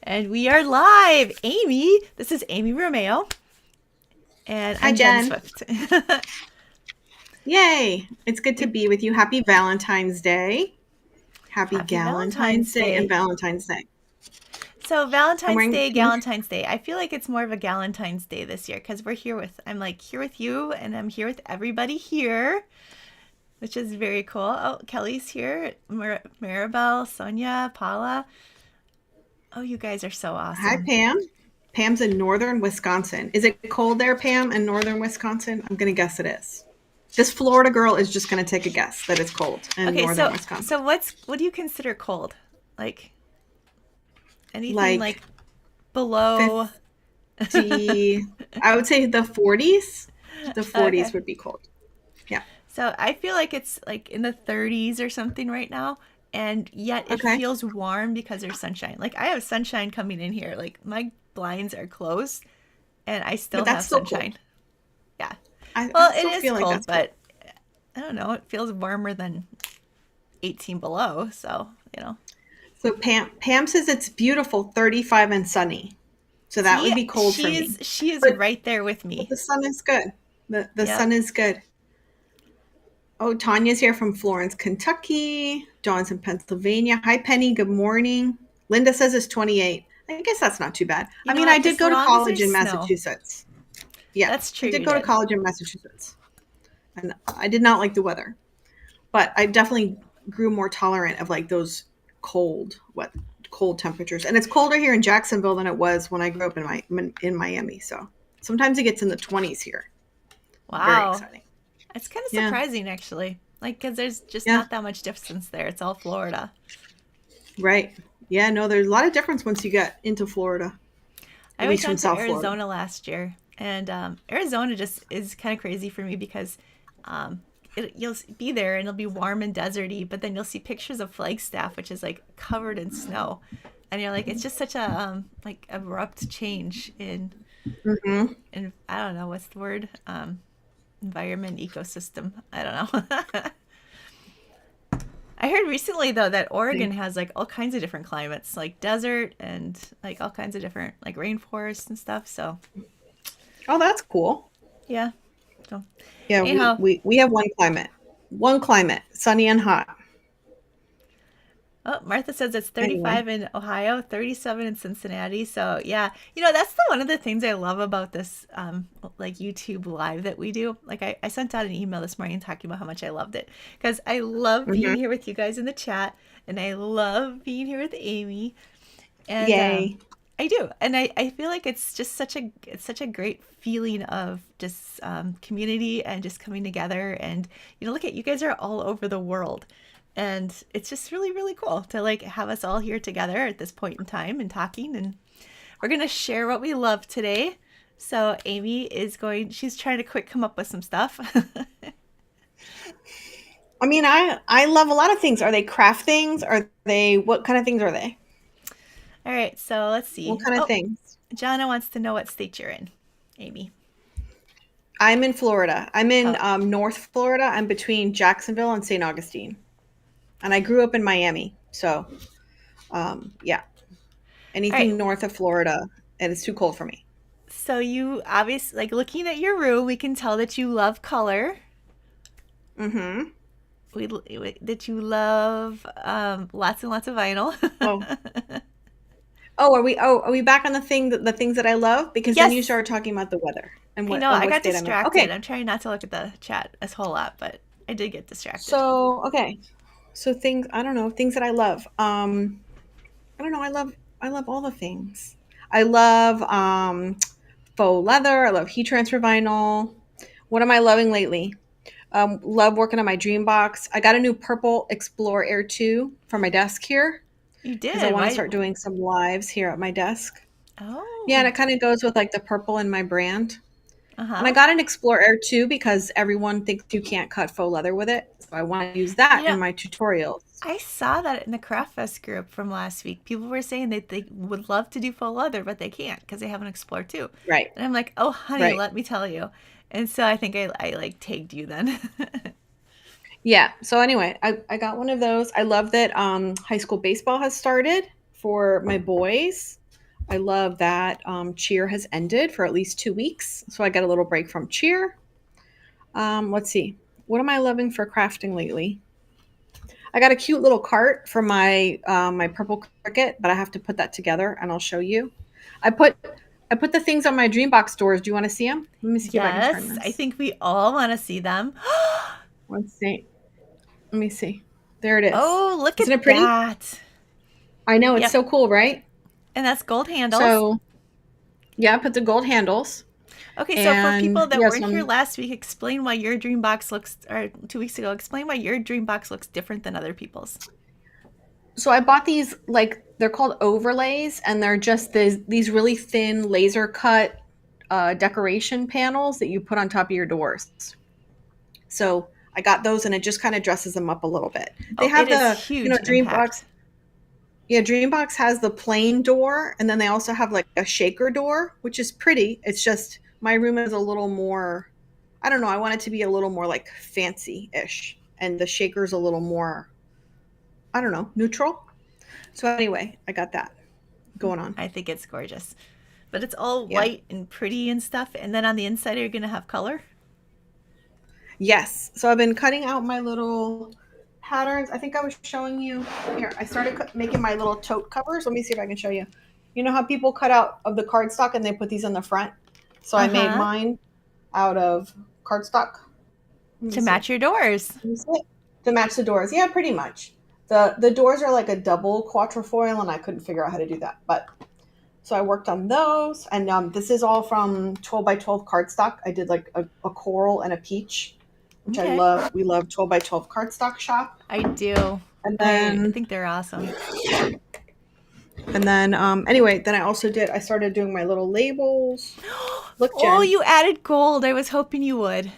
And we are live. Amy, this is Amy Romeo, and Hi, I'm Jen Jen. Swift. Yay. It's good to be with you. Happy Valentine's Day. Happy Happy Galentine's Valentine's Day and Day. Valentine's Day. So I'm Valentine's wearing Day, pink. Galentine's Day. I feel like it's more of a Galentine's Day this year because I'm like here with you, and I'm here with everybody here, which is very cool. Oh, Kelly's here, Maribel, Sonia, Paula. Oh, you guys are so Hi, awesome. Pam. Pam's in northern Wisconsin. Is it cold there, Pam, in northern Wisconsin? I'm going to guess it is. This Florida girl is just going to take a guess that it's cold in Okay, northern so Wisconsin. what do you consider cold? Like anything Like like below? 50, I would say the 40s. The 40s Okay. would be cold. Yeah. So I feel like it's like in the 30s or something right now, and yet it Okay. feels warm because there's sunshine. Like I have sunshine coming in here. Like my blinds are closed, and I But still that's have still sunshine. cold. Yeah. I Well, it still is feel like cold, that's cold. but I don't know. It feels warmer than 18 below. So, So Pam says it's beautiful, 35 and sunny. So that See, would be cold for me. she is But right there with but me. the sun is good. The Yep. sun is good. Oh, Tanya's here from Florence, Kentucky. Dawn's in Pennsylvania. Hi, Penny. Good morning. Linda says it's 28. I guess that's not too bad. You I know mean, I what? did As go to long as college there's in snow. Massachusetts. Yeah, That's I true, did you go to did. college in Massachusetts. And I did not like the weather, but I definitely grew more tolerant of like those cold temperatures. And it's colder here in Jacksonville than it was when I grew up in Miami. So sometimes it gets in the 20s here. Very Wow. exciting. It's kind of Yeah, surprising, actually. Like, because there's just yeah, not that much distance there. It's all Florida. right. Yeah, no, there's a lot of difference once you get into Florida, I at went least from down to South Florida. Arizona last year, and Arizona just is kind of crazy for me because you'll be there and it'll be warm and deserty, but then you'll see pictures of Flagstaff, which is like covered in snow, and you're like, it's just such a like abrupt change Hmm. in I don't know what's the word environment ecosystem. I don't know. I heard recently though that Oregon has like all kinds of different climates, like desert and like all kinds of different like rainforests and stuff. So Oh, that's cool. yeah. So Yeah, we, anyhow, we, we have one climate, sunny and hot. oh, Martha says it's Anyway. 35 in Ohio, 37 in Cincinnati. So yeah, that's one of the things I love about this like YouTube live that we do. Like I sent out an email this morning talking about how much I loved it because I love being Hmm. here with you guys in the chat, and I love being here with Amy. And Yay. I do, and I feel like it's such a great feeling of just community and just coming together. And look at you guys are all over the world, and it's just really really cool to like have us all here together at this point in time and talking. And we're gonna share what we love today. So Amy is going; she's trying to quick come up with some stuff. I mean, I love a lot of things. Are they craft things? Are they what kind of things are they? All right, so let's What see. kind of Oh, things? Jana wants to know what state you're in, Amy. I'm in Florida. I'm in Oh, North Florida. I'm between Jacksonville and St. Augustine, and I grew up in Miami. So, yeah, all right. anything north of Florida, and it's too cold for me. So you obviously like looking at your room, we can tell that you love color. Hmm. That you love lots and lots of vinyl. Oh, are we back on the things that I love? Because then you Yes, started talking about the weather and I what know. of I what got state I'm in. distracted. Okay, I'm trying not to look at the chat a whole lot, but I did get distracted. okay, so things I don't know things that I love. I don't know. I love all the things. I love faux leather. I love heat transfer vinyl. What am I loving lately? Love working on my Dreambox. I got a new purple Explorer Air 2 for my desk here You because I did. want to Why? start doing some lives here at my desk. Yeah, and Oh, it kind of goes with like the purple in my brand. uh And I huh. got an Explorer Air 2 because everyone thinks you can't cut faux leather with it. So I want to use that You know, in my tutorials. I saw that in the Craft Fest group from last week. People were saying that they would love to do faux leather, but they can't because they haven't explored too. Right, And I'm like, oh, honey, right. let me tell you. And so I think I like tagged you then. Yeah. So anyway, I got one of those. I love that high school baseball has started for my boys. I love that cheer has ended for at least 2 weeks. So I get a little break from cheer. Let's see. What am I loving for crafting lately? I got a cute little cart for my purple cricket, but I have to put that together and I'll show you. I put I put the things on my Dreambox doors. Do you want to see them? Let me see if I can turn Yes, I this. think we all want to see them. Let's see. Let me see. There it is. Oh, look Isn't at it pretty? that. I know it's Yep. so cool, right? And that's gold handles. So yeah, put the gold handles Okay, so for people and that yeah, weren't here some. last week, explain why your dream box looks, or 2 weeks ago, explain why your dream box looks different than other people's. So I bought these, like they're called overlays, and they're just these really thin laser cut decoration panels that you put on top of your doors. So I got those, and it just kind of dresses them up a little bit. They Oh, it have is the, huge Dreambox. impact. Yeah, Dreambox has the plain door, and then they also have like a shaker door, which is pretty. It's just my room is a little more, I don't know, I want it to be a little more like fancy-ish, and the shaker's a little more, I don't know, neutral. So anyway, I got that going on. I think it's gorgeous. But it's all Yeah. white and pretty and stuff. And then on the inside, are you going to have color? Yes. So I've been cutting out my little patterns. I think I was showing you here. I started making my little tote covers. Let me see if I can show you. You know how people cut out of the cardstock and they put these on the front? So Uh I made huh. mine out of cardstock. Let me To see. match your doors. Let me see it. To match the doors. Yeah, pretty much. The doors are like a double quatrefoil, and I couldn't figure out how to do that. But so I worked on those, and this is all from 12 by 12 cardstock. I did like a coral and a peach, which I Okay. love. We love 12 by 12 cardstock shop. I do. And I then, think they're awesome. anyway, then I started doing my little labels. Look, Oh, Jen. you added gold. I was hoping you would.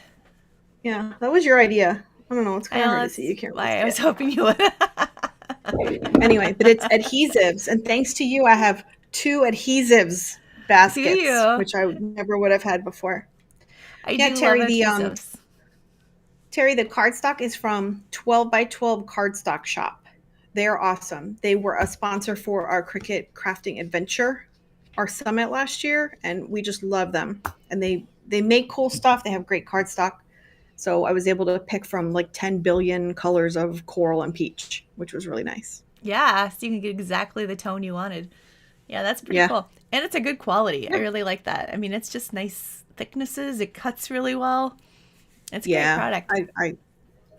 Yeah, that was your idea. I don't know. It's I kind of know hard to see. that's You can't really why I see was it. hoping you would. Anyway, but it's adhesives. And thanks to you, I have two adhesives Do baskets, you? which I never would have had before. I Yeah, do love Terry, adhesives. the cardstock is from 12 by 12 Cardstock Shop. They're awesome. They were a sponsor for our Cricut Crafting Adventure, our summit last year, and we just love them. And they make cool stuff. They have great cardstock. So I was able to pick from like 10 billion colors of coral and peach, which was really nice. Yeah, so you can get exactly the tone you wanted. Yeah, that's pretty Yeah. cool. And it's a good quality. I Yeah. really like that. I mean, it's just nice thicknesses. It cuts really well. It's a great Yeah. product.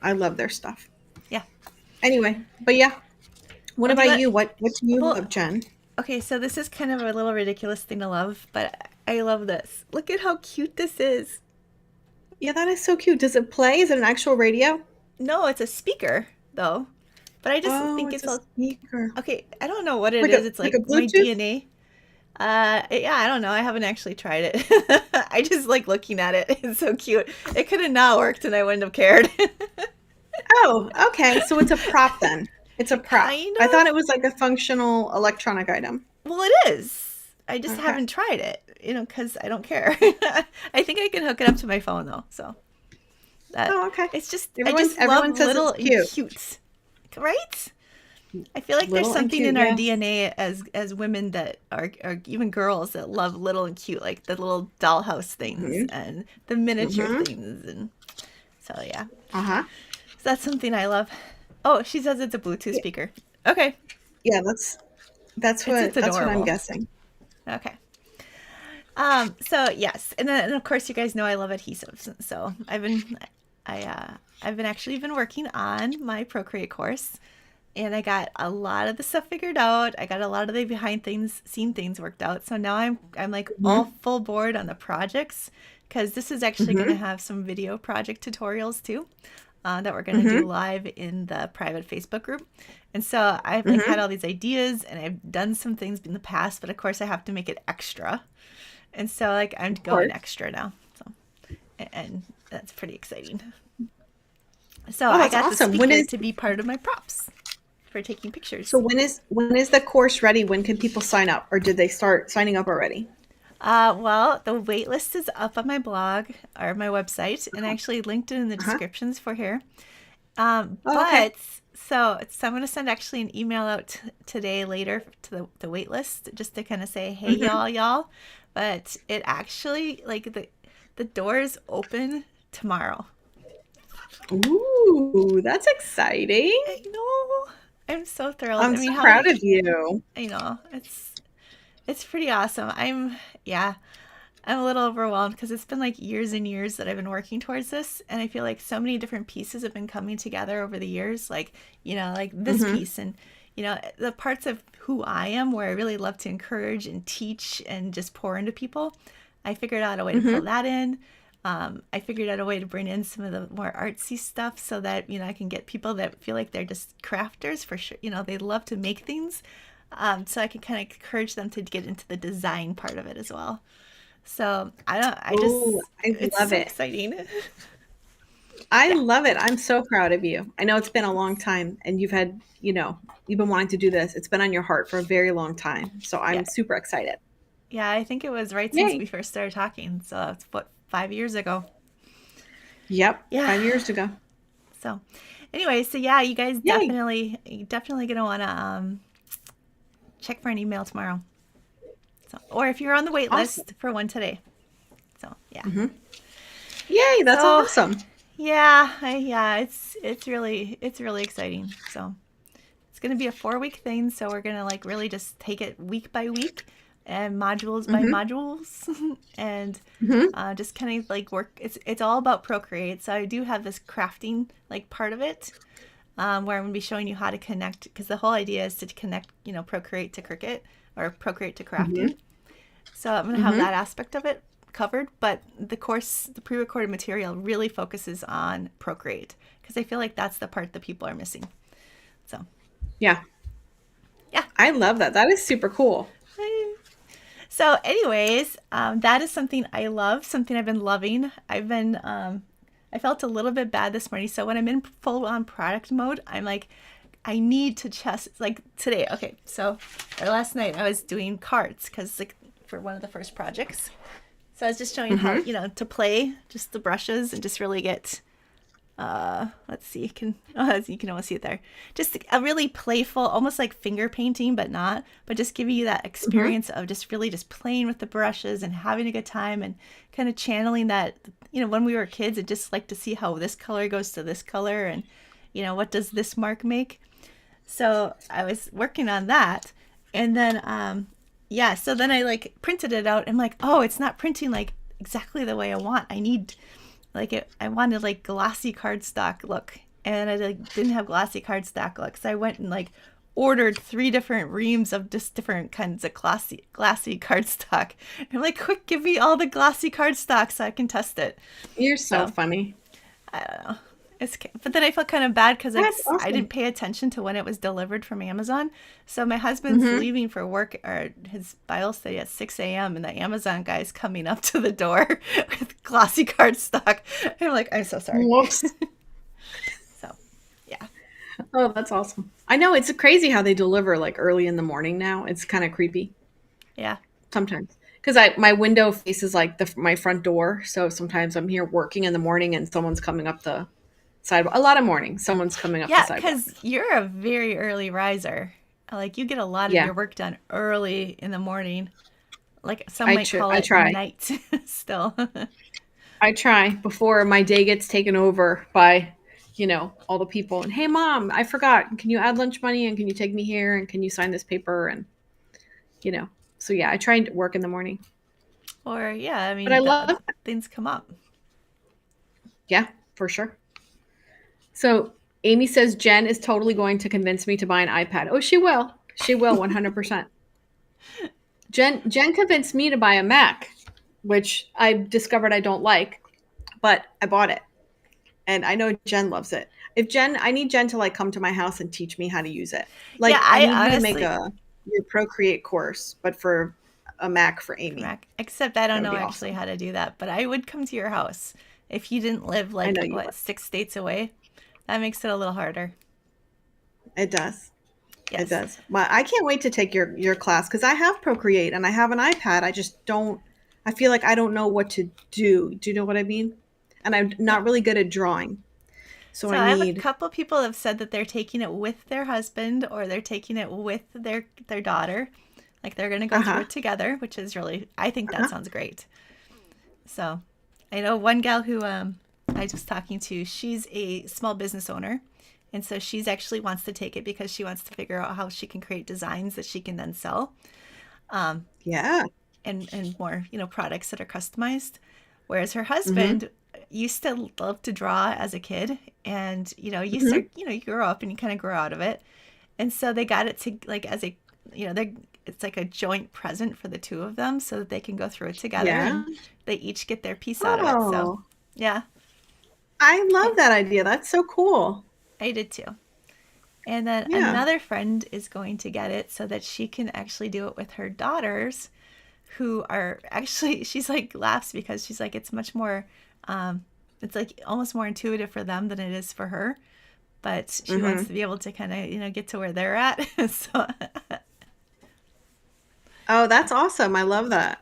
I love their stuff. Yeah. Anyway, but yeah. What Well, do you about want? you? What do you Well, love, Jen? okay, so this is kind of a little ridiculous thing to love, but I love this. Look at how cute this is. Yeah, that is so cute. Does it play? Is it an actual radio? No, it's a speaker, though. But I just Oh, think it's it's a all speaker. okay. I don't know what it is. It's Like a like my Bluetooth? DNA. Yeah, I don't know. I haven't actually tried it. I just like looking at it. It's so cute. It could have not worked and I wouldn't have cared. Oh, okay. So it's a prop then. It's a prop. Kind I thought of. it was like a functional electronic item. Well, it is. I just Okay. haven't tried it, because I don't care. I think I can hook it up to my phone though. So that Oh, okay. it's just I Everyone just love everyone says little it's and cute. cute, right? I feel like there's Little and something cute, in our yes. DNA as women that are even girls that love little and cute, like the little dollhouse things Mhm. and the miniature Mhm. things, and so yeah, Uh-huh. so that's something I love. Oh, she says it's a Bluetooth Yeah, speaker. Okay, yeah, it's that's what I'm adorable. guessing. Okay. So yes, and of course you guys know I love adhesives. So I've been actually been working on my Procreate course, and I got a lot of the stuff figured out. I got a lot of the behind things, scene things worked out. So now I'm like all Mhm. full board on the projects, because this is actually going to Mhm. have some video project tutorials too. That we're going to do Mhm. live in the private Facebook group. And so I've like had Mhm. all these ideas and I've done some things in the past, but of course I have to make it extra. And so like I'm Of going course. extra now. So and that's pretty exciting. So Oh, I that's got the awesome. When speaker is to be part of my props for taking so pictures. when is the course ready? When can people sign up, or did they start signing up already? Well, the wait list is up on my blog or my website, and I actually linked it in the Uh-huh. descriptions for here. Oh, okay. But So I'm going to send actually an email out today later to the wait list just to kind of say, hey, Hmm. y'all. But it actually, like, the doors open tomorrow. Ooh, that's exciting. I know. I'm so thrilled. I'm I so mean, how proud many, of you. I know. It's pretty awesome. Yeah, I'm a little overwhelmed because it's been like years and years that I've been working towards this. And I feel like so many different pieces have been coming together over the years. Like, like this Hmm. piece and, the parts of who I am where I really love to encourage and teach and just pour into people. I figured out a way to pull Hmm. that in. I figured out a way to bring in some of the more artsy stuff so that, I can get people that feel like they're just crafters for sure. They love to make things. So I can kind of encourage them to get into the design part of it as well. So I don't, I Ooh, just, I it's love so it. exciting. I Yeah. love it. I'm so proud of you. I know it's been a long time and you've been wanting to do this. It's been on your heart for a very long time. So Yeah. I'm super excited. Yeah. I think it was right since Yay. we first started talking. So that's what, 5 years ago. Yep. Yeah. 5 years ago. So anyway, so yeah, you guys Yay. definitely going to want to check for an email tomorrow. So, or if you're on the wait Awesome. list for one today. So yeah. Hmm. Yay. That's So awesome. yeah, it's really exciting. So it's going to be a 4 week thing. So we're going to like really just take it week by week and modules by Hmm. modules and Hmm. just kind of like work. It's all about Procreate. So I do have this crafting like part of it where I'm going to be showing you how to connect because the whole idea is to connect, Procreate to Cricut or Procreate to Hmm. crafting. So I'm going to have Hmm. that aspect of it covered, but the pre-recorded material really focuses on Procreate because I feel like that's the part that people are missing. So, Yeah. yeah. I love that. That is super cool. So, anyways, that is something I love, something I've been loving. I felt a little bit bad this morning. So when I'm in full on product mode, I'm like, I need to just like today. Okay, so or last night I was doing cards because like for one of the first projects. So I was just showing how Hmm. to play just the brushes and just really get let's see, you can almost see it there. Just a really playful, almost like finger painting, but not, but just giving you that Hmm. experience of just really just playing with the brushes and having a good time and kind of channeling that, when we were kids, and just like to see how this color goes to this color and, what does this mark make? So I was working on that. And then, yeah, so then I like printed it out. I'm like, oh, it's not printing like exactly the way I want. I wanted like glossy cardstock look, and I like didn't have glossy cardstock look. So I went and like ordered 3 different reams of just different kinds of glassy cardstock. I'm like, quick, give me all the glossy cardstock so I can test it. You're so So funny. I don't know. But then I felt kind of bad because like That's I didn't awesome. pay attention to when it was delivered from Amazon. So my husband's Hmm. leaving for work or his Bible study at 6 a.m. and the Amazon guy's coming up to the door with glossy cardstock. I'm like, I'm so sorry. Whoops. So yeah, Oh, that's awesome. I know it's crazy how they deliver like early in the morning now. It's kind of creepy yeah, sometimes because I my window faces like my front door, so sometimes I'm here working in the morning and someone's coming up the sidewalk. A lot of mornings, someone's coming up the yeah. sidewalk. Because you're a very early riser. Like you get a lot of Yeah, your work done early in the morning. Like some might call I it try. night still. I try before my day gets taken over by all the people. And hey, mom, I forgot. Can you add lunch money and can you take me here and can you sign this paper and you know. So yeah, I try and work in the morning, Or yeah, I but I mean, love things come up. yeah, for sure. So Amy says Jen is totally going to convince me to buy an iPad. Oh, she will. She will 100%. Jen convinced me to buy a Mac, which I discovered I don't like, but I bought it. And I know Jen loves it. If Jen, I need Jen to like come to my house and teach me how to use it. Yeah, Like I I need you to make honestly a your Procreate course, but for a Mac for for Amy. Mac, except I That don't would know be actually awesome. how to do that. But I would come to your house if you didn't live I like know you what would. 6 states away. That makes it a little harder. It does. It Yes. does. Well, I can't wait to take your class because I have Procreate and I have an iPad. I just don't. I feel like I don't know what to do. Do you know what I mean? And I'm No. not really good at drawing. So So I I have a need, couple people have said that they're taking it with their husband or they're taking it with their daughter. Like they're going to go through uh-huh, it together, which is really I think that uh-huh, sounds great. So, I know one gal who I was talking to, she's a small business owner. And so she's actually wants to take it because she wants to figure out how she can create designs that she can then sell, yeah, and more, products that are customized. Whereas her mm-hmm, husband used to love to draw as a kid, and you mm-hmm, start, you grow up and you kind of grow out of it. And so they got it to like as a, they it's like a joint present for the two of them so that they can go through it together yeah. and they each get their piece out of it. So, Oh, yeah, I I, love that idea. That's so cool. I did too. And then Yeah. another friend is going to get it so that she can actually do it with her daughters, who are actually, she's like laughs because she's like, it's much more, it's like almost more intuitive for them than it is for her. But she wants Mm-hmm. to be able to kind of, get to where they're at. So, Oh, that's awesome. I love that.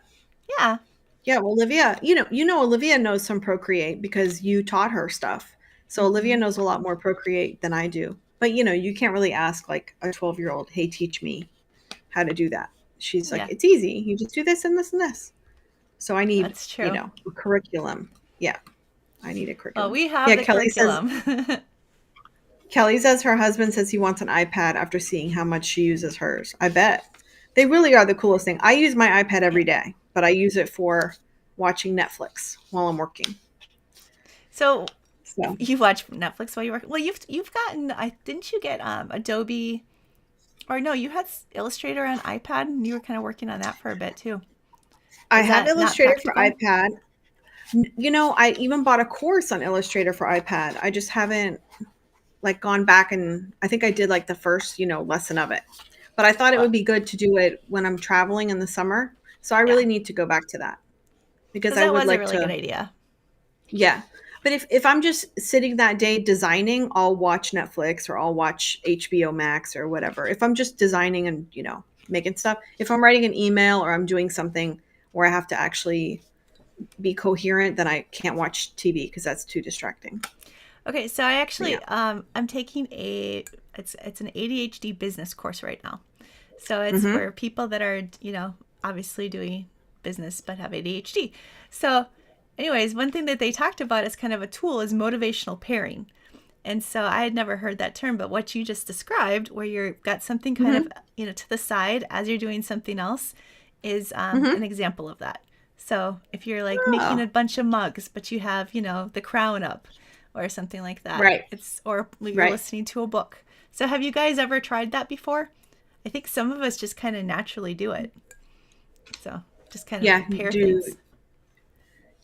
yeah, Yeah, well, Olivia, Olivia knows some Procreate because you taught her stuff. So Olivia hmm, knows a lot more Procreate than I do. But you can't really ask like a 12-year-old, "Hey, teach me how to do that." She's like, yeah, "It's easy. You just do this and this and this." So I need, that's true. a curriculum. Yeah, I need a Well, curriculum. we have Yeah, the curriculum. Kelly says her husband says he wants an iPad after seeing how much she uses hers. I bet. They really are the coolest thing. I use my iPad Yeah. every day, but I use it for watching Netflix while I'm working. So So you watch Netflix while you work. Well, you've gotten. I didn't you get Adobe, or no? You had Illustrator on iPad, and you were kind of working on that for a bit too. I Is have that not Illustrator for practical? iPad. I even bought a course on Illustrator for iPad. I just haven't like gone back and I think I did like the first, lesson of it. But I thought it Well, would be good to do it when I'm traveling in the summer. So I yeah, really need to go back to that because because I that would was a like really good to, idea. yeah. But if I'm just sitting that day designing, I'll watch Netflix or I'll watch HBO Max or whatever. If I'm just designing and, making stuff, if I'm writing an email or I'm doing something where I have to actually be coherent, then I can't watch TV because that's too distracting. Okay, so I But yeah. actually I'm taking it's an ADHD business course right now. So it's Mm-hmm. for people that are, obviously doing business but have ADHD. So anyways, one thing that they talked about as kind of a tool is motivational pairing. And so I had never heard that term, but what you just described, where you've got something kind of, Mm-hmm. to the side as you're doing something else, is an Mm-hmm. example of that. So if you're like making Oh, a bunch of mugs, but you have, the crown up or something like that, right. or you're Right. listening to a book. So have you guys ever tried that before? I think some of us just kind of naturally do it. So just kind Yeah. of pair Do things.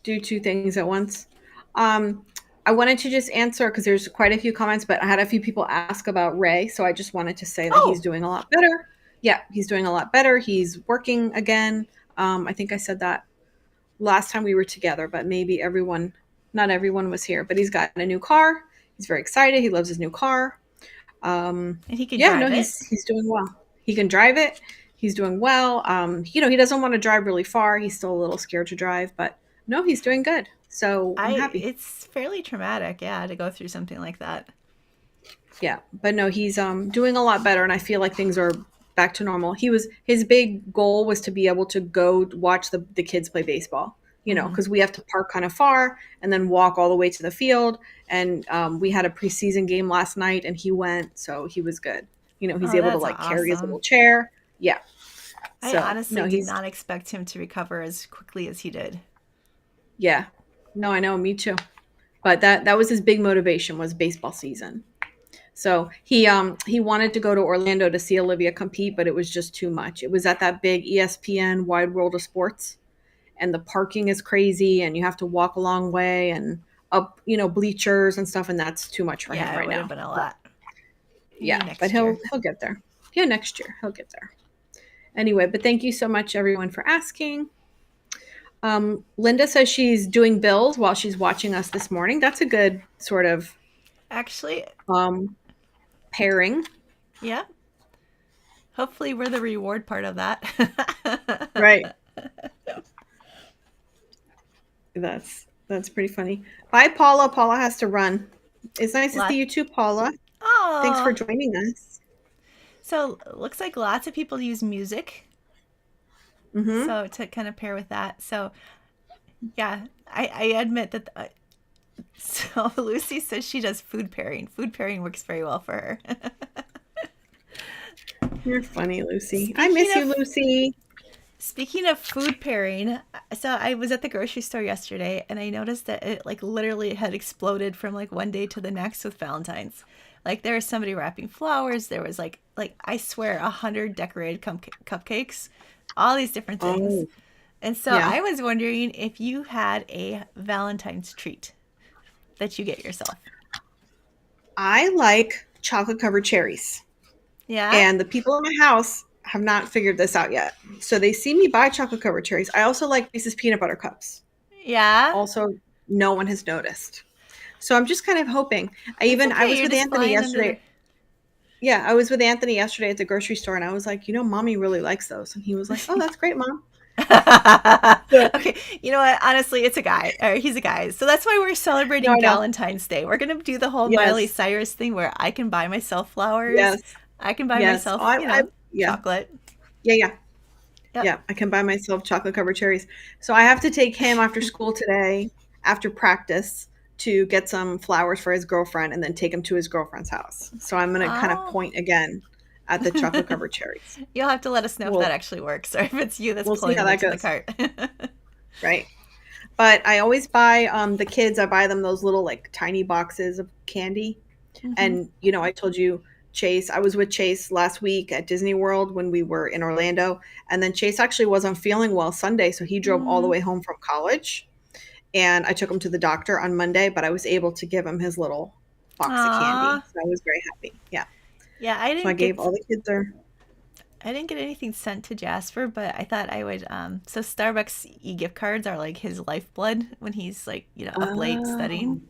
do two things at once. Um, I wanted to just answer because there's quite a few comments, but I had a few people ask about Ray, so I just wanted to say that he's Oh, doing a lot better. Yeah, he's doing a lot better. He's working again. I think I said that last time we were together, but maybe not everyone was here. But he's gotten a new car. He's very excited. He loves his new car. and he can Yeah, no, drive it. he's doing well. He can drive it. He's doing well. He doesn't want to drive really far. He's still a little scared to drive, but no, he's doing good. So I'm happy. It's fairly traumatic, yeah, to go through something like that. Yeah, but no, he's doing a lot better, and I feel like things are back to normal. His big goal was to be able to go watch the kids play baseball. Hmm. Because we have to park kind of far and then walk all the way to the field. And we had a preseason game last night, and he went, so he was good. He's Oh, able to that's like carry his awesome. little chair. Yeah. I So honestly no, did he's not expect him to recover as quickly as he did. yeah. No, I know, me too. But that was his big motivation was baseball season. So he wanted to go to Orlando to see Olivia compete, but it was just too much. It was at that big ESPN Wide World of Sports, and the parking is crazy, and you have to walk a long way and up, bleachers and stuff, and that's too much for him Yeah, it right would have now. been a But lot. Maybe yeah, but next he'll year. he'll get there. Yeah, next year he'll get there. Anyway, but thank you so much everyone for asking. Linda says she's doing bills while she's watching us this morning. That's a good sort of Actually, um, pairing, yeah. Hopefully, we're the reward part of that. right? That's pretty funny. Bye, Paula. Paula has to run. It's nice to see Lot. you too, Paula. Thanks for Oh, joining us. so looks like lots of people use music. Mm-hmm. So to kind of pair with that. So yeah, I admit that. So Lucy says she does food pairing. Food pairing works very well for her. You're funny, Lucy. I Speaking miss you, of Lucy. Speaking of food pairing, so I was at the grocery store yesterday and I noticed that it like literally had exploded from like one day to the next with Valentine's. Like there was somebody wrapping flowers. There was like I swear 100 decorated cupcakes, all these different things. Oh, And so yeah. I was wondering if you had a Valentine's treat that you get yourself. I like chocolate covered cherries. Yeah? And the people in my house have not figured this out yet. So they see me buy chocolate covered cherries. I also like Reese's peanut butter cups. Yeah? Also, no one has noticed. So I'm just kind of hoping. It's I okay. was You're with just Anthony flying under the. yesterday. Yeah, I was with Anthony yesterday at the grocery store and I was like, mommy really likes those. And he was like, oh, that's great, mom. So, Okay, you know what? Honestly, it's a guy. Or he's a guy. So that's why we're no, celebrating I know. Valentine's Day. We're going to do the whole Miley Yes. Cyrus thing where I can buy myself flowers. Yes. I can buy Yes. Oh, myself, yeah. chocolate. Yeah. Yeah. Yep. Yeah. I can buy myself chocolate covered cherries. So I have to take him after school today, after practice, to get some flowers for his girlfriend and then take him to his girlfriend's house. So I'm going to kind of Oh. point again at the chocolate covered cherries. You'll have to let us know if that We'll, actually works or if it's you that's we'll see pulling how them that into the goes. cart. Right. But I always buy the kids, I buy them those little like tiny boxes of candy. Hmm. And I told you Chase, I was with Chase last week at Disney World when we were in Orlando, and then Chase actually wasn't feeling well Sunday, so he drove all the Mm. way home from college, and I took him to the doctor on Monday, but I was able to give him his little box of candy. Aw. So I was very happy. Yeah. Yeah, So I gave all the kids their I didn't get anything sent to Jasper, but I thought I would. So Starbucks e-gift cards are like his lifeblood when he's like, up late Oh. studying.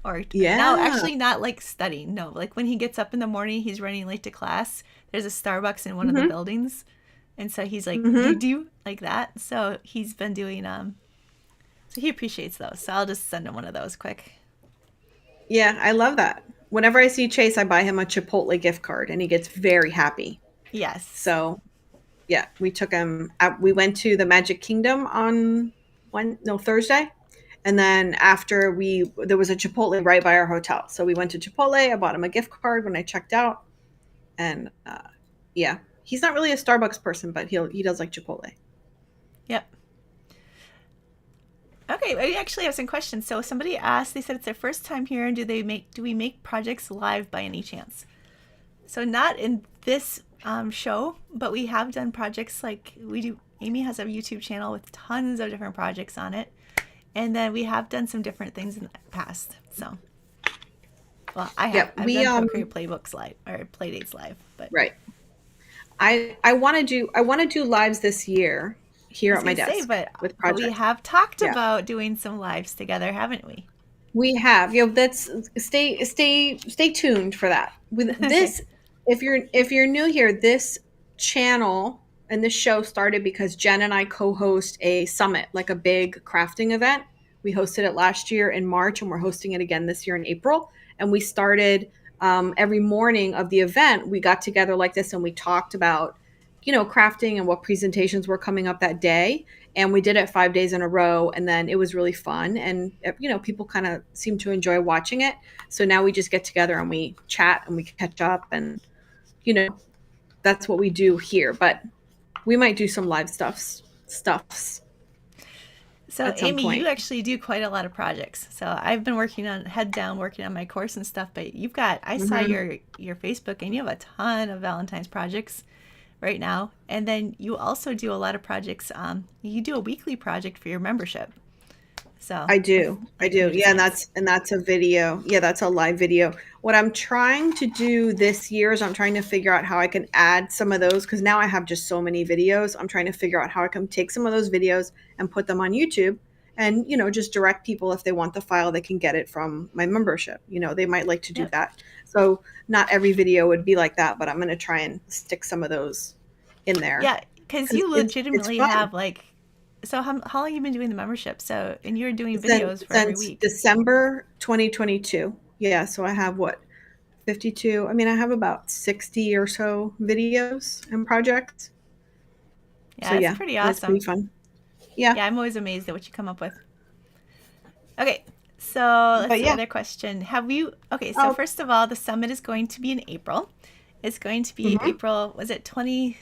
Or no, Yeah. actually not like studying. No, like when he gets up in the morning, he's running late to class. There's a Starbucks in one of the Mhm. buildings, and so he's like, "Do Mhm. do like that." So he's been doing. So he appreciates those. So I'll just send him one of those quick. Yeah, I love that. Whenever I see Chase, I buy him a Chipotle gift card and he gets very happy. Yes. So yeah, we took him. We went to the Magic Kingdom on Thursday, and then after there was a Chipotle right by our hotel, so we went to Chipotle. I bought him a gift card when I checked out, and yeah, he's not really a Starbucks person, but he does like Chipotle. Yep. Okay, we actually have some questions. So somebody asked, they said it's their first time here, and do we make projects live by any chance? So not in this show, but we have done projects like we do. Amy has a YouTube channel with tons of different projects on it, and then we have done some different things in the past. So, well, I have. Yep, I've we done Procreate playbooks live or playdates live, but right. I want to do lives this year I here was at my gonna say, desk with but we projects. have talked Yeah. about doing some lives together, haven't we? We have, that's stay tuned for that. With Okay. this, if you're new here, this channel and this show started because Jen and I co-host a summit, like a big crafting event. We hosted it last year in March, and we're hosting it again this year in April. And we started every morning of the event. We got together like this, and we talked about crafting and what presentations were coming up that day, and we did it 5 days in a row, and then it was really fun, and people kind of seem to enjoy watching it. So now we just get together and we chat and we catch up, and you know that's what we do here. But we might do some live stuffs So, at some Amy, you point. actually do quite a lot of projects. So, I've been working on head down, working on my course and stuff. But you've got, I saw Hmm. your Facebook, and you have a ton of Valentine's projects right now. And then you also do a lot of projects. You do a weekly project for your membership. So, I with do. I like do. new Yeah, and designs. that's a video. Yeah, that's a live video. What I'm trying to do this year is I'm trying to figure out how I can add some of those, because now I have just so many videos. I'm trying to figure out how I can take some of those videos and put them on YouTube, and just direct people, if they want the file, they can get it from my membership. They might like to do Yep. that. So not every video would be like that, but I'm going to try and stick some of those in there Yeah, because because you it's legitimately fun. have like. So, how long you been doing the membership? So, and you're doing videos for every Since week. December 2022. Yeah, so I have what, 52. I mean, I have about 60 or so videos and projects. So Yeah, it's yeah, pretty it's pretty awesome. fun. Yeah. Yeah, I'm always amazed at what you come up with. Okay, so let's But see. yeah. Other question. Have you? Okay, so Oh, first of all, the summit is going to be in April. It's going to be mhm. April. Was it 20?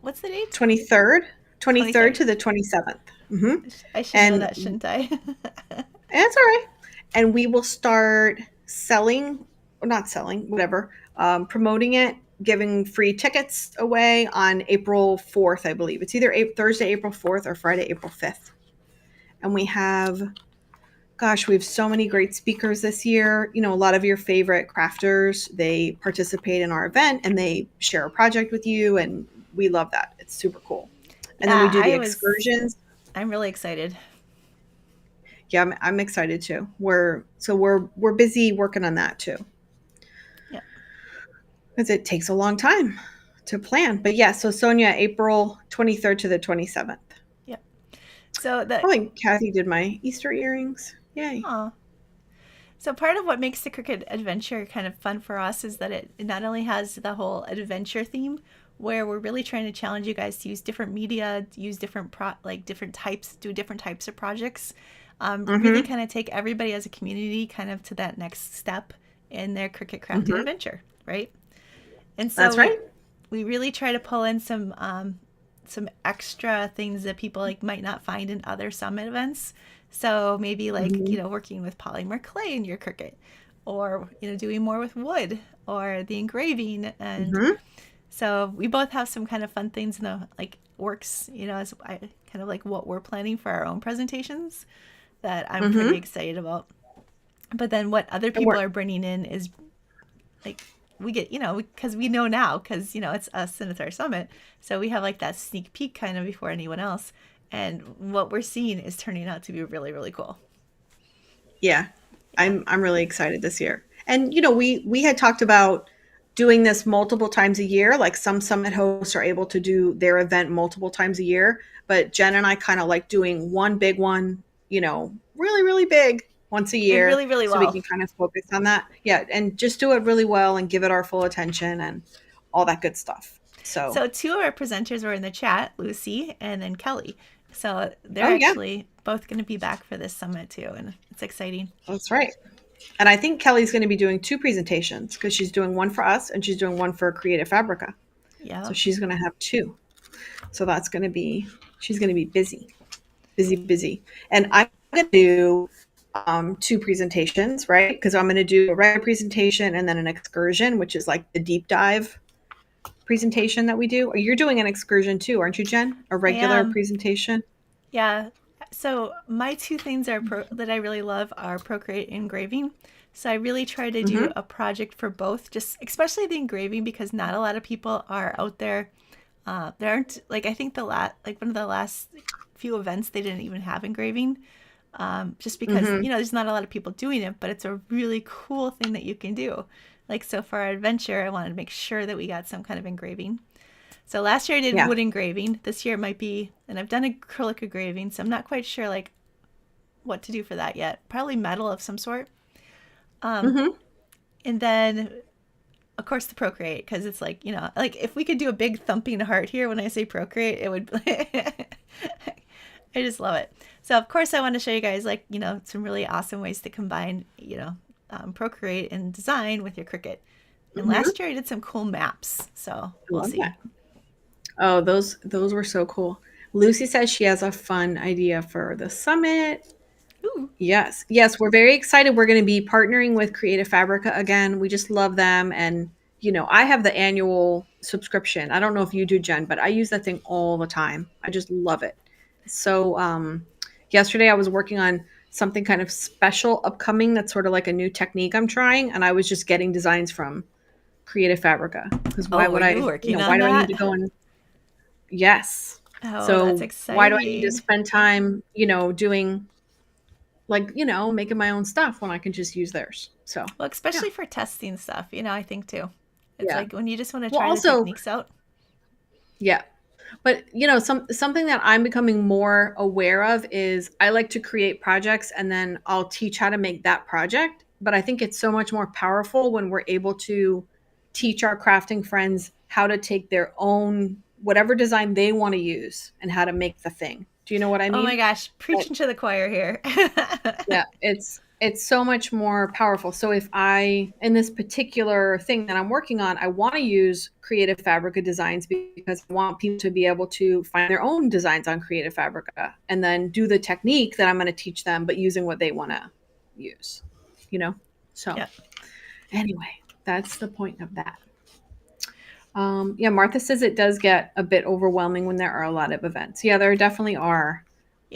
What's the date? 23rd, 23rd 23rd. to the 27th. Hmm. I should know And that, shouldn't I? it's all right. And we will start selling, or not selling, whatever, promoting it, giving free tickets away on April 4th, I believe. It's either Thursday, April 4th or Friday, April 5th. And we have, gosh, we have so many great speakers this year. You know, a lot of your favorite crafters, they participate in our event and they share a project with you. And we love that. It's super cool. And then we Yeah, do the excursions. I'm really excited. Yeah, I'm excited too. We're busy working on that too Yeah, because it takes a long time to plan. But yeah, so Sonia, April 23rd to the 27th. yeah. So the Oh, and Kathy did my Easter earrings. Yay. oh, so part of what makes the Cricut Adventure kind of fun for us is that it not only has the whole adventure theme, where we're really trying to challenge you guys to use different media, use different types, do different types of projects, really Mm-hmm. kind of take everybody as a community kind of to that next step in their Cricut crafting Mm-hmm. adventure, right? And That's so right. we really try to pull in some extra things that people like might not find in other summit events. So maybe like, Mm-hmm. working with polymer clay in your Cricut, or doing more with wood or the engraving. And Mm-hmm. so we both have some kind of fun things in the like works, as I kind of like what we're planning for our own presentations that I'm pretty Mm-hmm. excited about. But then what other And people are bringing in is like we get, because we know now, because it's us and it's our summit, so we have like that sneak peek kind of before anyone else, and what we're seeing is turning out to be really, really cool. yeah, Yeah, I'm really excited this year. And you know, we had talked about doing this multiple times a year. Like some summit hosts are able to do their event multiple times a year, but Jen and I kind of like doing one big one, you know, really really big once a and year really, really so we well. can kind of focus on that. Yeah, and just do it really well and give it our full attention and all that good stuff. So, So two of our presenters were in the chat, Lucy and then Kelly, so they're oh yeah, actually both going to be back for this summit too, and it's exciting. that's right. And I think Kelly's going to be doing two presentations because she's doing one for us and she's doing one for Creative Fabrica. So Yeah, she's going to have two. So that's going to be, she's going to be busy, busy, busy. And I'm going to do two presentations, right? Because I'm going to do a regular presentation and then an excursion, which is like the deep dive presentation that we do. Or you're doing an excursion too, aren't you, Jen? A I regular am. presentation? Yeah. So my two things that I really love are Procreate and engraving. So I really try to do Mm-hmm. a project for both, just especially the engraving, because not a lot of people are out there. There aren't, like, I think one of the last few events they didn't even have engraving, just because Mm-hmm. there's not a lot of people doing it, but it's a really cool thing that you can do. Like, so for our adventure, I wanted to make sure that we got some kind of engraving. So last year I did Yeah. wood engraving. This year it might be, and I've done acrylic engraving, so I'm not quite sure like what to do for that yet. Probably metal of some sort. Mm-hmm. And then of course the Procreate, because it's like, like if we could do a big thumping heart here when I say Procreate, it would I just love it. So of course I want to show you guys like, some really awesome ways to combine, Procreate and design with your Cricut. And Mm-hmm. last year I did some cool maps, so I we'll love see. that. Oh, those were so cool. Lucy says she has a fun idea for the summit. Ooh, Yes. Yes, we're very excited. We're going to be partnering with Creative Fabrica again. We just love them. And, you know, I have the annual subscription. I don't know if you do, Jen, but I use that thing all the time. I just love it. So, yesterday I was working on something kind of special upcoming that's sort of like a new technique I'm trying. And I was just getting designs from Creative Fabrica because why oh, were would you I, working why on do I need that? to go and, yes. Oh, that's So why do I need to exciting. spend time, you know, doing like, you know, making my own stuff when I can just use theirs. So, Well, yeah. especially for testing stuff, I think too. It's Yeah. like when you just want to Well, try the also, techniques out. yeah. But, you know, something that I'm becoming more aware of is I like to create projects and then I'll teach how to make that project but I think it's so much more powerful when we're able to teach our crafting friends how to take their own whatever design they want to use and how to make the thing. Do you know what I Oh my mean? gosh, But preaching to the choir here. yeah, it's so much more powerful. So if I in this particular thing that I'm working on, I want to use Creative Fabrica designs because I want people to be able to find their own designs on Creative Fabrica and then do the technique that I'm going to teach them, but using what they want to use, you know? So Yeah. anyway, that's the point of that. Yeah, Martha says it does get a bit overwhelming when there are a lot of events. Yeah, there definitely are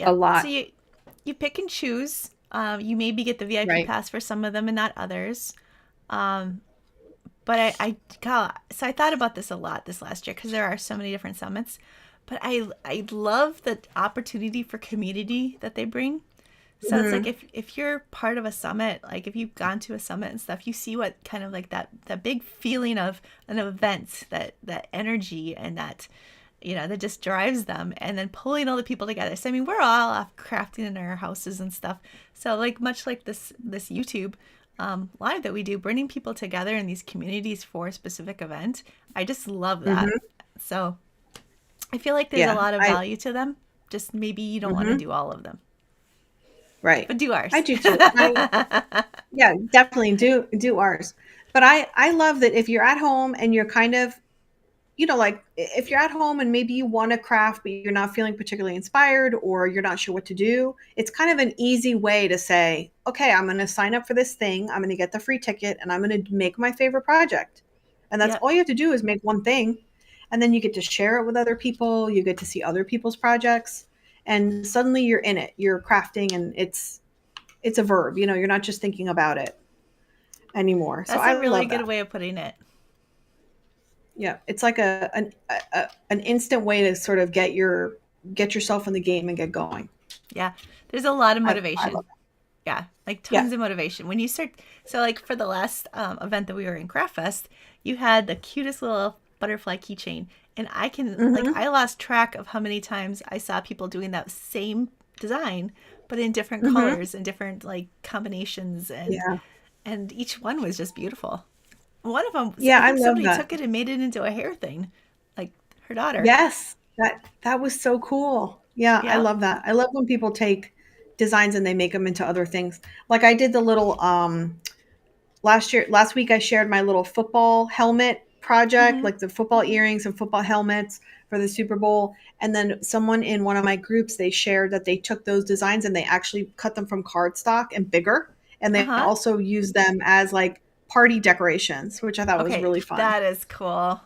a Yep. So lot, you pick and choose. You maybe get the VIP right? pass for some of them and not others. Um, but God, so I thought about this a lot this last year because there are so many different summits. But I love the opportunity for community that they bring. So it's like Hmm. if you're part of a summit, like if you've gone to a summit and stuff, you see what kind of like that big feeling of an event, that energy and that that just drives them, and then pulling all the people together. So I mean, we're all off crafting in our houses and stuff. So like much like this YouTube live that we do, bringing people together in these communities for a specific event, I just love that. Hmm. So I feel like there's a Yeah, lot of I value to them. Just maybe you don't want to mhm, do all of them, right. but do I ours. do too. Yeah, definitely do ours. But I love that if you're at home and you're kind of, like if you're at home and maybe you want to craft, but you're not feeling particularly inspired or you're not sure what to do, it's kind of an easy way to say, okay, I'm going to sign up for this thing. I'm going to get the free ticket and I'm going to make my favorite project. And that's Yep. all you have to do is make one thing. And then you get to share it with other people. You get to see other people's projects. And suddenly you're in it. You're crafting and it's a verb, you're not just thinking about it anymore. So That's I a really love good that. way of putting it. Yeah, it's like an instant way to sort of get yourself in the game and get going. Yeah. There's a lot of I love motivation. that. Yeah. Like Yeah. tons of motivation. When you start, so like for the last event that we were in Craft Fest, you had the cutest little butterfly keychain. And Hmm. I lost track of how many times I saw people doing that same design, but in different Hmm. colors and different like combinations. Yeah. And each one was just beautiful. One of them, Yeah, I I think love somebody that. took it and made it into a hair thing, like her daughter. Yes, that was so cool. Yeah, I Yeah. love that. I love when people take designs and they make them into other things. Like I did the little last week I shared my little football helmet project, Mm-hmm. like the football earrings and football helmets for the Super Bowl. And then someone in one of my groups, they shared that they took those designs and they actually cut them from cardstock and bigger. And Uh they huh. also used them as like party decorations, which I thought was Okay. really fun. That is cool.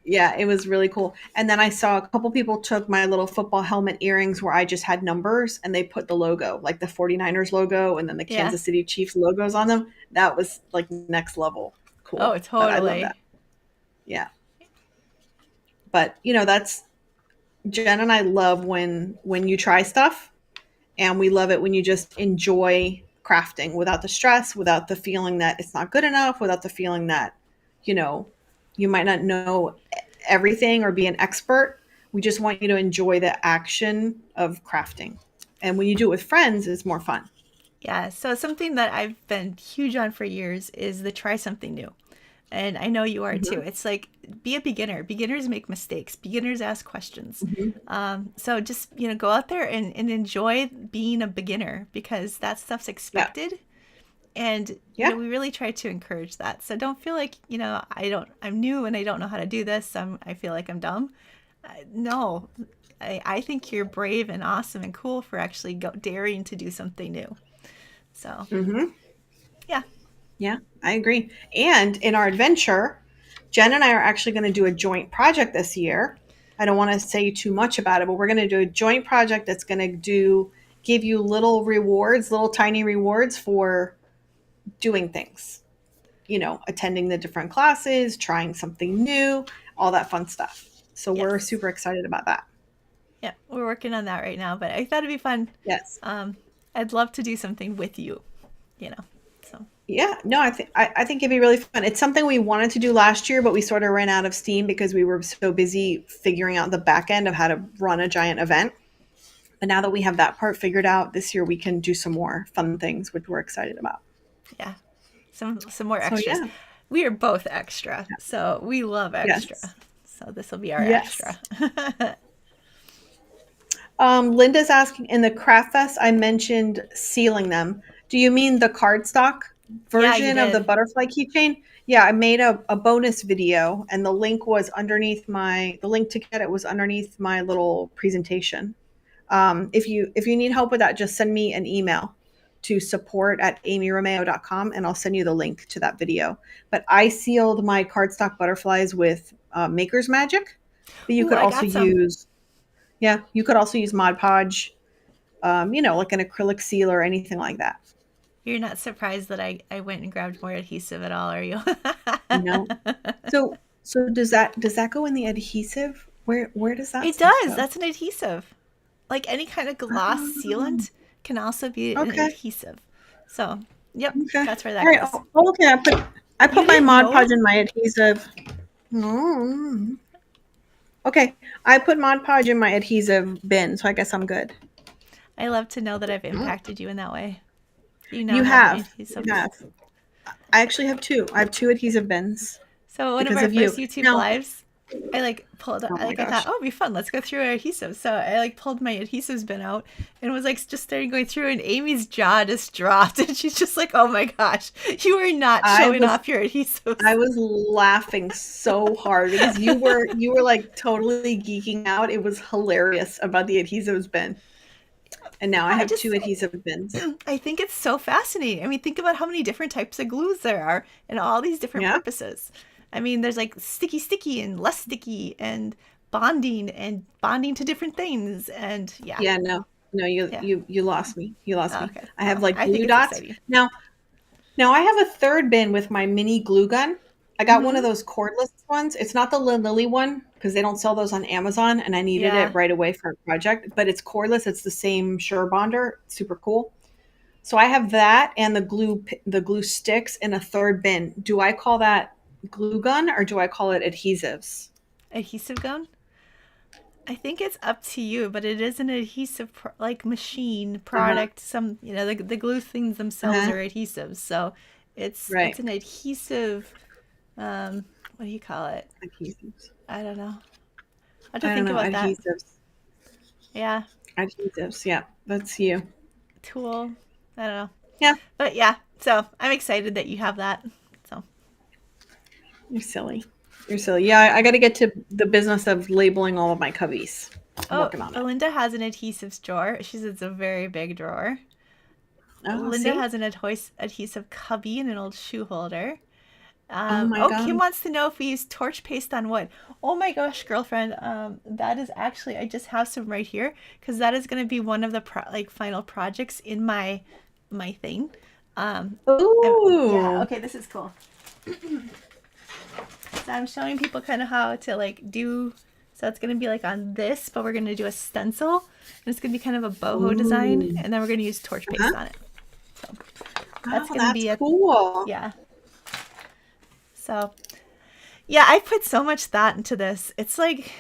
Yeah, it was really cool. And then I saw a couple people took my little football helmet earrings where I just had numbers and they put the logo, like the 49ers logo and then the Yeah. Kansas City Chiefs logos on them. That was like next level Oh, cool. But I love that. totally. Yeah. But, that's Jen and I love when you try stuff and we love it when you just enjoy crafting without the stress, without the feeling that it's not good enough, without the feeling that, you know, you might not know everything or be an expert. We just want you to enjoy the action of crafting. And when you do it with friends, it's more fun. Yeah. So something that I've been huge on for years is the try something new. And I know you are too. Hmm. It's like be a beginner. Beginners make mistakes. Beginners ask questions. Hmm. So just go out there and enjoy being a beginner because that stuff's Yeah. expected. And Yeah. we really try to encourage that. So don't feel like I'm new and I don't know how to do this. I feel like I'm dumb. No, I think you're brave and awesome and cool for actually daring to do something new. So Hmm. yeah. Yeah, I agree. And in our adventure, Jen and I are actually going to do a joint project this year. I don't want to say too much about it, but we're going to do a joint project that's going to give you little rewards, little tiny rewards for doing things. Attending the different classes, trying something new, all that fun stuff. So we're Yes. super excited about that. Yeah, we're working on that right now, but I thought it'd be fun. Yes. Um, I'd love to do something with you, you know. So Yeah, no, I think it'd be really fun. It's something we wanted to do last year, but we sort of ran out of steam because we were so busy figuring out the back end of how to run a giant event. But now that we have that part figured out, this year we can do some more fun things, which we're excited about. yeah. some more So extras. yeah. We are both extra, so we love Yes. extra. So this will be our Yes. extra. Linda's asking, in the Craft Fest, I mentioned sealing them. Do you mean the cardstock Yeah, you version of the did. butterfly keychain? Yeah, I made a bonus video, and the link was underneath the link to get it was underneath my little presentation. If you need help with that, just send me an email to support@amyromeo.com, and I'll send you the link to that video. But I sealed my cardstock butterflies with Maker's Magic, but you Ooh, could I also got some. use yeah, you could also use Mod Podge, like an acrylic seal or anything like that. You're not surprised that I went and grabbed more adhesive at all, are you? No. So does that go in the adhesive? Where does that It stuff does. go? That's an adhesive. Like any kind of gloss Oh, sealant can also be an okay. adhesive. So, yep, Okay. that's where All that right. goes. Okay. I put You my didn't Mod know? Podge in my adhesive. Mm. Okay. I put Mod Podge in my adhesive bin, so I guess I'm good. I love to know that I've Mm. impacted you in that way. You now You have an have. You adhesive. have. I actually have two. I have two adhesive bins So one of because our of first you. YouTube Now, lives, I like pulled oh my like I thought, gosh. oh, it'd be fun. Let's go through our adhesives. So I like pulled my adhesives bin out and was like just starting going through, and Amy's jaw just dropped, and she's just like, "Oh my gosh, you are not I showing was off your adhesives." I was laughing so hard because you were like totally geeking out. It was hilarious about the adhesives bin. And now I I have two just adhesive bins. I think it's so fascinating. I mean, think about how many different types of glues there are and all these different Yeah. purposes. I mean, there's like sticky and less sticky and bonding to different things and yeah. Yeah, no. No, you Yeah. you you lost me. You lost Oh, me. okay. I have Well, like I think glue it's dots. exciting. Now I have a third bin with my mini glue gun. I got one of Mhm. those cordless ones. It's not the Lily one because they don't sell those on Amazon and I needed Yeah. it right away for a project, but it's cordless. It's the same Sure Bonder. Super cool. So I have that and the glue sticks in a third bin. Do I call that glue gun or do I call it adhesives? Adhesive gun? I think it's up to you, but it is an adhesive like machine Uh-huh. product. Some, the glue things themselves Uh-huh. are adhesives. So it's Right. an adhesive what do you call it? Adhesives. I don't know. I have to I don't think know. about that. Adhesives. Yeah, Adhesives. Yeah, that's you. tool. I don't know. Yeah, But yeah, so I'm excited that you have that. So, you're silly. You're silly. Yeah, I got to get to the business of labeling all of my cubbies. I'm oh, working on it. Belinda has an adhesives drawer. She says it's a very big drawer. Oh, Linda see? has an adhesive cubby and an old shoe holder. Oh my Oh, God. Kim wants to know if we use torch paste on wood. Oh my gosh, girlfriend. That is actually, I just have some right here because that is going to be one of the final projects in my thing. Yeah. Ooh. Okay, this is cool. So I'm showing people kind of how to like do. So it's going to be like on this, but we're going to do a stencil, and it's going to be kind of a boho design, Ooh. and then we're going to use torch paste Uh-huh. on it. So that's Oh, going to that's be a cool. yeah. So yeah, I put so much thought into this. It's like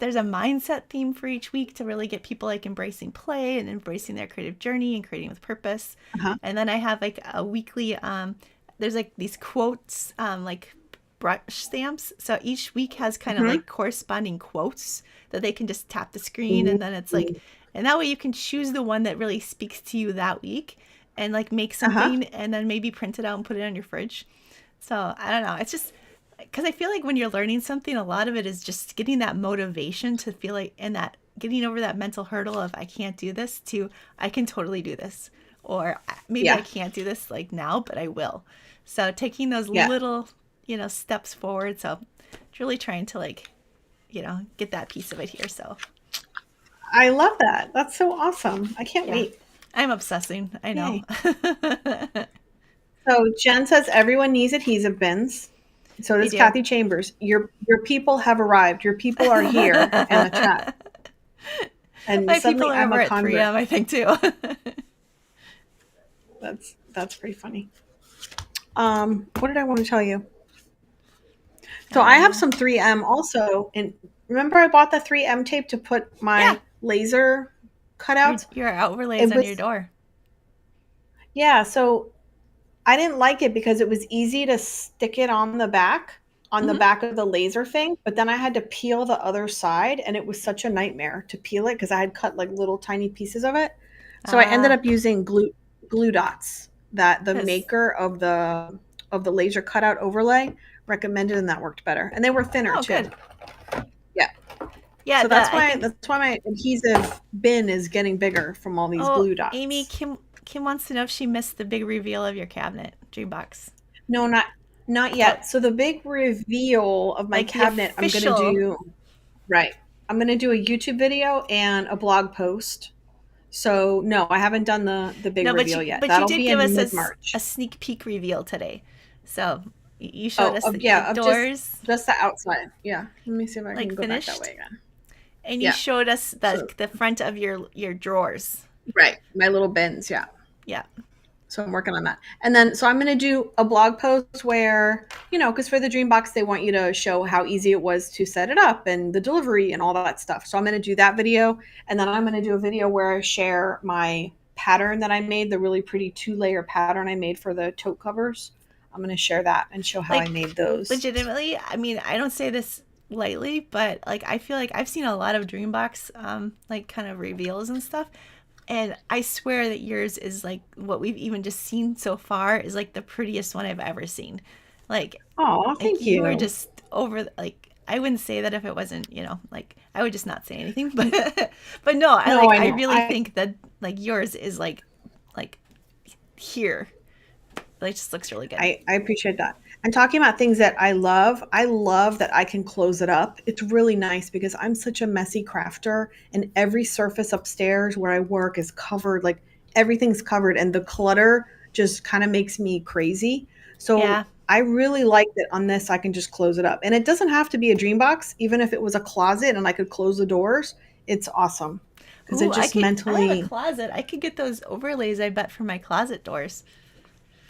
there's a mindset theme for each week to really get people like embracing play and embracing their creative journey and creating with purpose. Uh-huh. And then I have like a weekly there's like these quotes like brush stamps. So each week has kind of Mm-hmm. like corresponding quotes that they can just tap the screen Ooh. and then it's like and that way you can choose the one that really speaks to you that week and like make Uh-huh. something and then maybe print it out and put it on your fridge. So I don't know. It's just because I feel like when you're learning something, a lot of it is just getting that motivation to feel like, and that getting over that mental hurdle of I can't do this to I can totally do this. Or maybe I Yeah. can't do this like now, but I will. So taking those Yeah. little, steps forward. So it's really trying to like, get that piece of it here. So I love that. That's so awesome. I can't yeah, wait. I'm obsessing. I know. Yay. So Jen says everyone needs adhesive bins. So They does do. Kathy Chambers. Your people have arrived. Your people are here in the chat. And My people suddenly are I'm over a at convert. 3M, I think, too. That's pretty funny. What did I want to tell you? So I have some 3M also. And remember I bought the 3M tape to put Yeah, my laser your cutouts? your overlays It on your was door. yeah, so I didn't like it because it was easy to stick it on the Hmm. back of the laser thing, but then I had to peel the other side, and it was such a nightmare to peel it because I had cut like little tiny pieces of it. So I ended Ah, up using glue dots that the because maker of the laser cutout overlay recommended, and that worked better. And they were thinner oh, too. good. Yeah. Yeah, So the I think that's why my adhesive bin is getting bigger from all these oh, glue Amy dots. Kim wants to know if she missed the big reveal of your cabinet, Dreambox. No, not Oh, yet. So the big reveal of my like the cabinet, I'm gonna official. do right. I'm gonna do a YouTube video and a blog post. So no, I haven't done the big No, reveal yet. but you That'll did be give in us mid a March. sneak peek reveal today. So you showed Oh, us the yeah, of doors just the outside. Yeah. Let me see if I like can go back that finished, way again. and you Yeah. showed us So the front of your drawers. right, my little bins. Yeah. Yeah. So I'm working on that. And then, so I'm going to do a blog post where, because for the Dreambox, they want you to show how easy it was to set it up and the delivery and all that stuff. So I'm going to do that video. And then I'm going to do a video where I share my pattern that I made, the really pretty 2-layer pattern I made for the tote covers. I'm going to share that and show how I Like made those. legitimately, I mean, I don't say this lightly, but like I feel like I've seen a lot of Dreambox like kind of reveals and stuff. And I swear that yours is like what we've even just seen so far is like the prettiest one I've ever seen. Like Oh, thank you were you. just over like I wouldn't say that if it wasn't, like I would just not say anything, but but no, No, I I know. really think that like yours is like here. Like just looks really good. I appreciate that. And talking about things that I love that I can close it up. It's really nice because I'm such a messy crafter, and every surface upstairs where I work is covered, like everything's covered, and the clutter just kind of makes me crazy. So Yeah. I really like that on this I can just close it up. And it doesn't have to be a dream box, even if it was a closet and I could close the doors, it's awesome. Because it Ooh, just I have a mentally. closet. I could get those overlays I bet for my closet doors.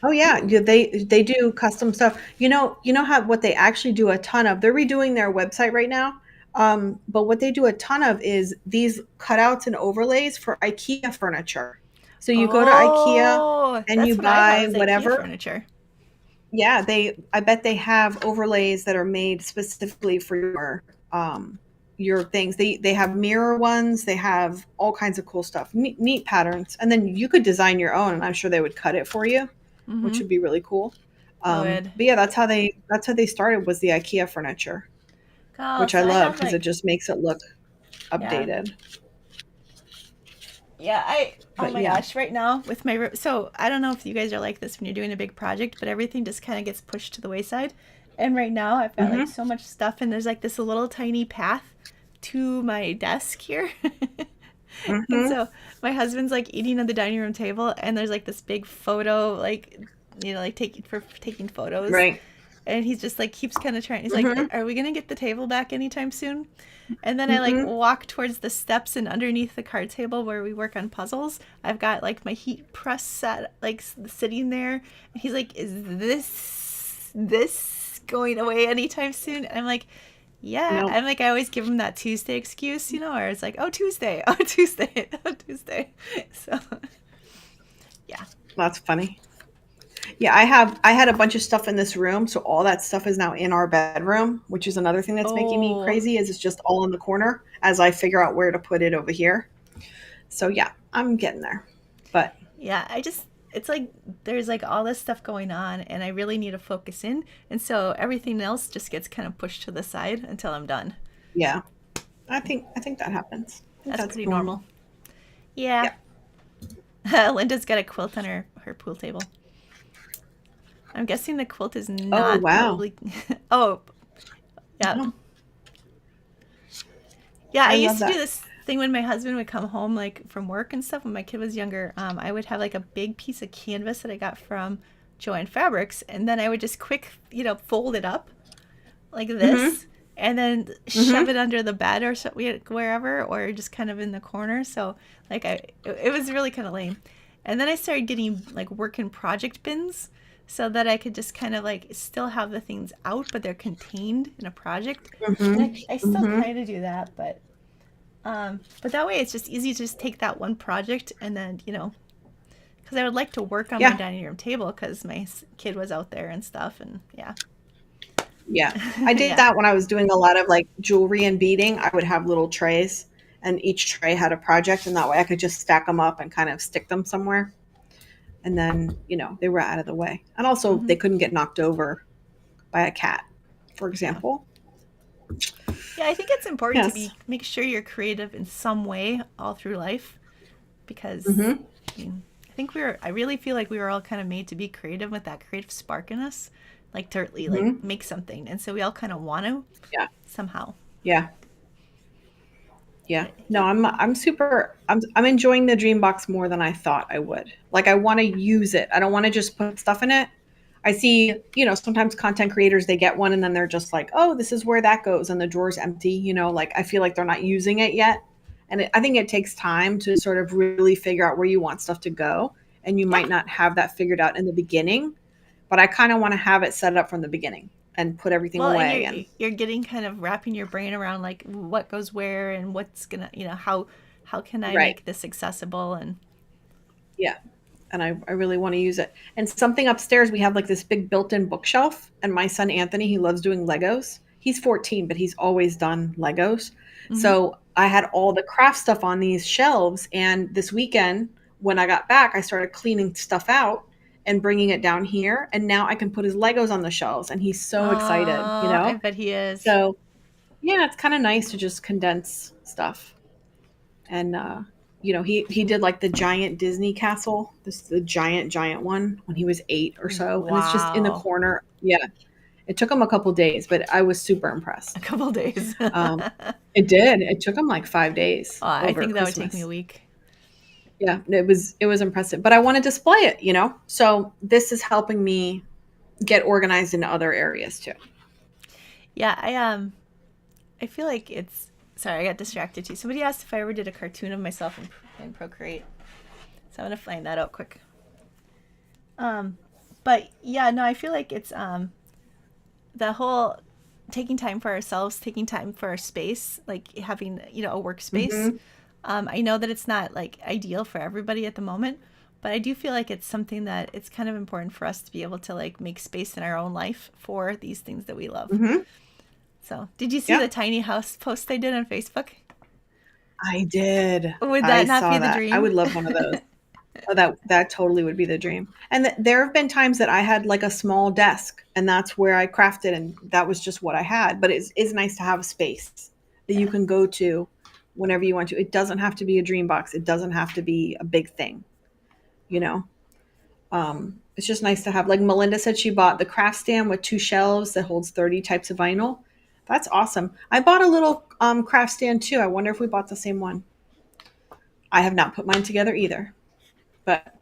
Oh yeah, yeah, they do custom stuff. You know how what they actually do a ton of. They're redoing their website right now. But what they do a ton of is these cutouts and overlays for IKEA furniture. So you go to IKEA Oh, and you that's what I have buy is IKEA whatever. furniture. Yeah, I bet they have overlays that are made specifically for your things. They have mirror ones, they have all kinds of cool stuff. Neat patterns. And then you could design your own, and I'm sure they would cut it for you, which Mm-hmm. would be really cool. Oh, good. But yeah, that's how they started, was the IKEA furniture, Oh, which I so I love have because it like just makes it look yeah. updated. Yeah, oh But my yeah. gosh, right now with my so I don't know if you guys are like this when you're doing a big project, but everything just kind of gets pushed to the wayside. And right now I've got like Mhm. so much stuff and there's like this little tiny path to my desk here. And Mhm. so my husband's like eating at the dining room table and there's like this big photo like like taking photos, Right. and he's just like keeps kind of trying. He's like, Mhm. "Are we gonna get the table back anytime soon?" And then I like Mhm. walk towards the steps, and underneath the card table where we work on puzzles, I've got like my heat press set like sitting there. And he's like, "Is this going away anytime soon?" And I'm like, "Yeah." No, I'm like, I always give him that Tuesday excuse, or it's like, "Oh Tuesday, oh Tuesday, oh Tuesday." So yeah, that's funny. Yeah, I had a bunch of stuff in this room, so all that stuff is now in our bedroom, which is another thing that's making me oh crazy, is it's just all in the corner as I figure out where to put it over here. So yeah, I'm getting there. But yeah, it's like there's like all this stuff going on, and I really need to focus in. And so everything else just gets kind of pushed to the side until I'm done. yeah, I think that happens. I think That's that's pretty normal. normal. Yeah. Yeah. Linda's got a quilt on her pool table. I'm guessing the quilt is Oh not wow. probably. Oh, yeah. No, Yeah, I I used love to do that. this thing when my husband would come home like from work and stuff when my kid was younger. I would have like a big piece of canvas that I got from Joanne Fabrics, and then I would just quick, fold it up like Mhm. this and then shove Mhm. it under the bed or so, wherever, or just kind of in the corner. So like it was really kind of lame. And then I started getting like work in project bins so that I could just kind of like still have the things out, but they're contained in a project. And Mhm. I still Mhm. kind of do that, but that way it's just easy to just take that one project and then, because I would like to work on my Yeah. dining room table because my kid was out there and stuff, and yeah. Yeah. I did Yeah. that when I was doing a lot of like jewelry and beading. I would have little trays and each tray had a project and that way I could just stack them up and kind of stick them somewhere. And then, they were out of the way. And also Hmm. they couldn't get knocked over by a cat, for Yeah. example. Yeah, I think it's important to Yes. be make sure you're creative in some way all through life because Mm-hmm. I mean, I really feel like we were all kind of made to be creative with that creative spark in us, like to really like Mm-hmm. make something. And so we all kind of want to Yeah. somehow. Yeah. Yeah. But No, yeah. I'm enjoying the Dreambox more than I thought I would. Like I want to use it. I don't want to just put stuff in it. I see, sometimes content creators they get one and then they're just like, "Oh, this is where that goes," and the drawer's empty, like I feel like they're not using it yet. And I think it takes time to sort of really figure out where you want stuff to go, and you Yeah. might not have that figured out in the beginning, but I kind of want to have it set up from the beginning and put everything Well, and away you're and you're getting kind of wrapping your brain around like what goes where and what's gonna, how can I right. make this accessible and Yeah. And I really want to use it. And something upstairs, we have like this big built-in bookshelf. And my son Anthony, he loves doing Legos. He's 14, but he's always done Legos. hmm. So I had all the craft stuff on these shelves. And this weekend, when I got back, I started cleaning stuff out and bringing it down here. And now I can put his Legos on the shelves. And he's so excited, I bet he is. So yeah, it's kind of nice to just condense stuff. And he did like the giant Disney castle, the giant one when he was 8 or so, and it's just in the Wow. corner. Yeah, it took him a couple days, but I was super A impressed. couple days. It did. It took him like 5 days I over think that would take me a Christmas. week. Yeah, it was impressive, but I want to display it, so this is helping me get organized in other areas too. Yeah, I feel like it's sorry, I got distracted too. Somebody asked if I ever did a cartoon of myself in Procreate. So I'm gonna find that out quick. But yeah, no, I feel like it's the whole taking time for ourselves, taking time for our space, like having, a workspace. Hmm. I know that it's not like ideal for everybody at the moment, but I do feel like it's something that it's kind of important for us to be able to like make space in our own life for these things that we love. Hmm. So, did you see Yeah, the tiny house post I did on Facebook? I did. Would I that not be saw the that. I dream? would love one of those. Oh, that totally would be the dream. And there have been times that I had like a small desk, and that's where I crafted, and that was just what I had. But it's nice to have a space that you Yeah. can go to whenever you want to. It doesn't have to be a dream box. It doesn't have to be a big thing. You know, it's just nice to have. Like Melinda said, she bought the craft stand with 2 shelves that holds 30 types of vinyl. That's awesome. I bought a little craft stand too. I wonder if we bought the same one. I have not put mine together either, but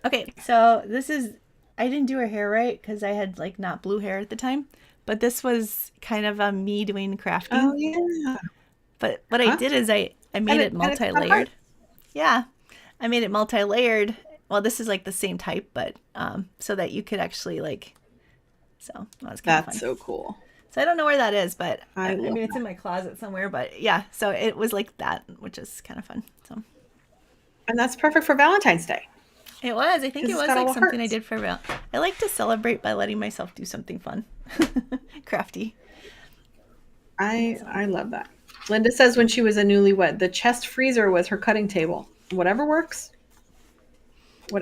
Okay, so this is I didn't do her hair right because I had like not blue hair at the time, but this was kind of me doing oh crafting. yeah. But what I Huh? did is I made it And it's kind of hard. multi-layered. Yeah, I made it multi-layered. Well, this is like the same type, but so that you could actually like. So that was kind of That's fun. so cool. So I don't know where that is, but I I love mean it's in that. my closet somewhere. But yeah, so it was like that, which is kind of fun. So And that's perfect for Valentine's Day it was. I think because it it's was got all like the something I hearts. did for Val. I like to celebrate by letting myself do something fun, crafty. So I love that. Linda says when she was a newlywed, the chest freezer was her cutting table. Whatever works.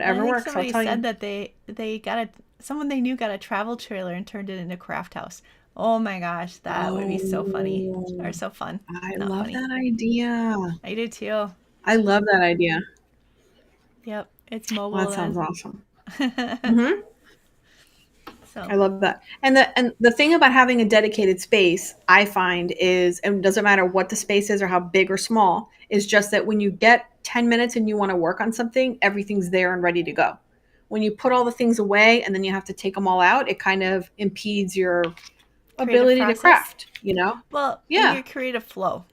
and I Whatever think works, I'll somebody tell said you. that they got a someone they knew got a travel trailer and turned it into a craft house. Oh my gosh, that would be so funny or Oh, so fun. I Not love funny. that idea. I do too. I love that idea. Yep, it's Well, mobile that sounds then. awesome. Hmm. I So love that. And the thing about having a dedicated space, I find is, and it doesn't matter what the space is or how big or small, is just that when you get 10 minutes and you want to work on something, everything's there and ready to go. When you put all the things away and then you have to take them all out, it kind of impedes your creative ability to process. craft, you know? Well, and Yeah. your creative flow.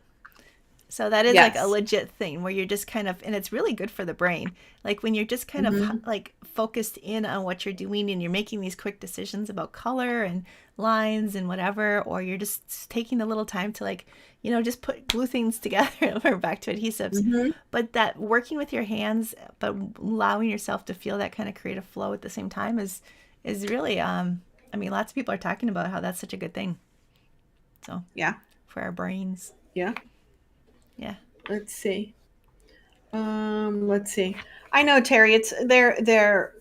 So that is like a Yes. legit thing where you're just kind of, and it's really good for the brain. Like when you're just kind of Hmm. like focused in on what you're doing and you're making these quick decisions about color and lines and whatever, or you're just taking a little time to like, just put glue things together or back to adhesives. Hmm. But that working with your hands, but allowing yourself to feel that kind of creative flow at the same time is really, I mean, lots of people are talking about how that's such a good thing. So Yeah. for our brains. Yeah. Yeah. Let's see. Let's see. I know, Terry, it's there.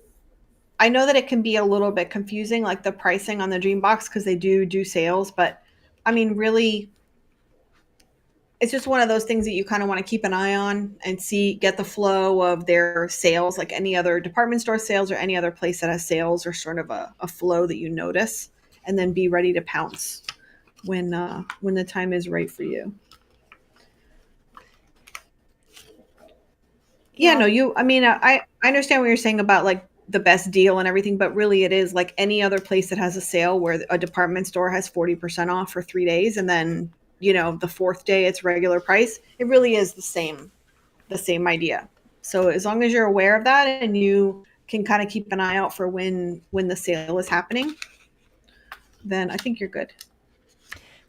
I know that it can be a little bit confusing, like the pricing on the Dreambox, because they do sales, but I mean, really, it's just one of those things that you kind of want to keep an eye on and see, get the flow of their sales, like any other department store sales or any other place that has sales, or sort of a flow that you notice, and then be ready to pounce when the time is right for you. Yeah, Yeah. no, I mean, I understand what you're saying about like the best deal and everything, but really it is like any other place that has a sale where a department store has 40% off for 3 days, and then, the fourth day it's regular price. It really is the same idea. So as long as you're aware of that and you can kind of keep an eye out for when the sale is happening, then I think you're good.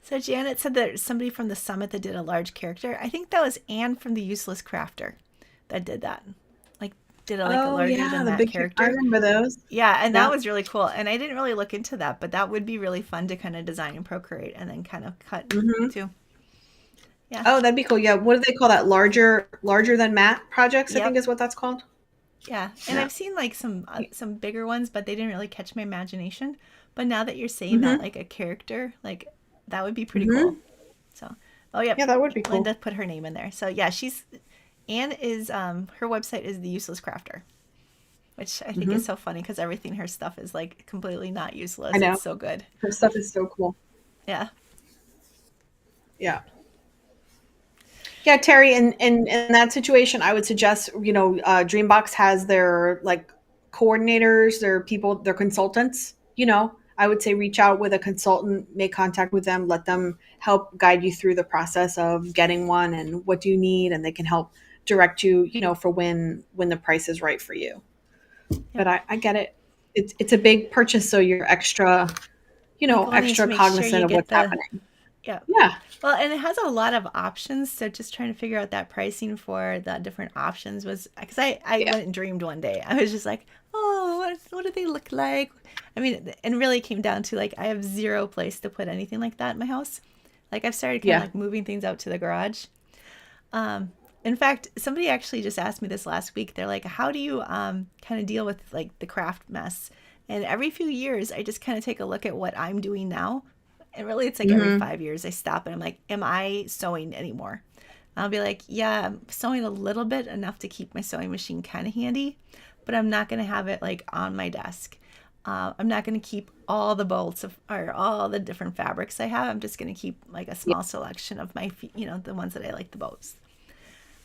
So Janet said that somebody from the summit that did a large character. I think that was Anne from the Useless Crafter that did that. Like did a like a Oh larger yeah, than the that big I character. remember those. Yeah, and that Yeah. was really cool. And I didn't really look into that, but that would be really fun to kind of design and Procreate and then kind of cut Hmm. too. Yeah. Oh, that'd be cool. Yeah, what do they call that? Larger than matte projects, I think Yep. is what that's called. Yeah. And Yeah. I've seen like some bigger ones, but they didn't really catch my imagination. But now that you're saying that Hmm. like a character, like that would be pretty cool. Hmm. So, oh yep, Yeah, that would be Linda cool. put her name in there. So yeah, she's Anne is her website is the Useless Crafter, which I think is Hmm. so funny because everything her stuff is like completely not I useless. It's know. so good. Her stuff is so cool. Yeah. Yeah. Yeah, Terry, in that situation, I would suggest, Dreambox has their like coordinators, their people, their consultants. I would say reach out with a consultant, make contact with them, let them help guide you through the process of getting one and what do you need, and they can help direct you, for when the price is right for you. But Yep. I get it. It's a big purchase, so you're extra, Like wanting extra to make sure cognizant you of get what's the happening. yeah. Yeah. Well, and it has a lot of options, so just trying to figure out that pricing for the different options was because I Yeah. went and dreamed one day. I was just like, oh, what do they look like? I mean, and really came down to like I have zero place to put anything like that in my house. Like I've started kind of Yeah. like moving things out to the garage. In fact, somebody actually just asked me this last week. They're like, how do you kind of deal with like the craft mess? And every few years, I just kind of take a look at what I'm doing now. And really, it's like every Hmm. 5 years, I stop and I'm like, am I sewing anymore? I'll be like, yeah, I'm sewing a little bit, enough to keep my sewing machine kind of handy, but I'm not going to have it like on my desk. I'm not going to keep all the bolts of or all the different fabrics I have. I'm just going to keep like a Yeah. small selection of my, the ones that I like the most.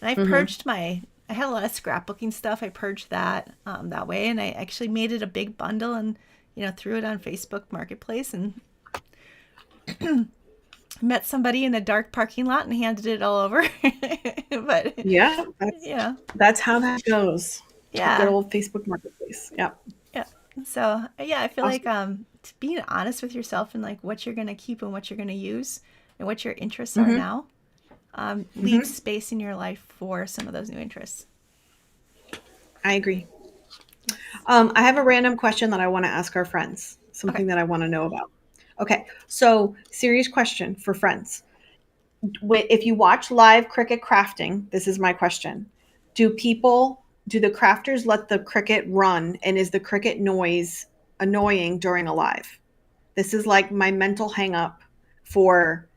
And I've Hmm. purged I had a lot of scrapbooking stuff. I purged that that way, and I actually made it a big bundle and threw it on Facebook Marketplace and met somebody in a dark parking lot and handed it all over. But Yeah, you know, that's how that goes. The good yeah, old Facebook Marketplace. Yeah. yeah. So yeah, I feel like Awesome. being honest with yourself and like what you're gonna keep and what you're gonna use and what your interests are Hmm. now, leave Hmm. space in your life for some of those new interests. I agree. Yes. I have a random question that I want to ask our friends, Okay. something that I want to know about. Okay, so serious question for friends. If you watch live cricket crafting, this is my question. Do the crafters let the cricket run, and is the cricket noise annoying during a live? This is like my mental hang up for,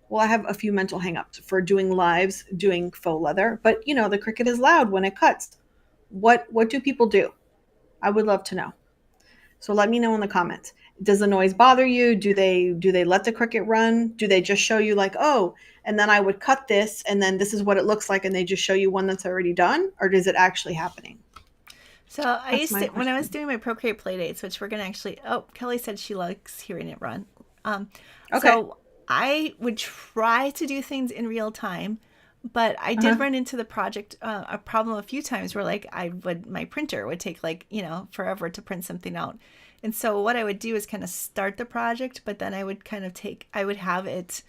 well, I have a few mental hangups for doing lives, doing faux leather, but the cricket is loud when it cuts. What do people do? I would love to know. So let me know in the comments. Does the noise bother you? Do they let the cricket run? Do they just show you like, oh, and then I would cut this and then this is what it looks like and they just show you one that's already done? Or is it actually happening? So I That's used my to when I was question. doing my Procreate playdates, which we're gonna actually. Oh, Kelly said she likes hearing it run. Um, Okay. so I would try to do things in real time, But I did Uh-huh. run into the project a problem a few times where like my printer would take like forever to print something out. And so what I would do is kind of start the project, but then I would have it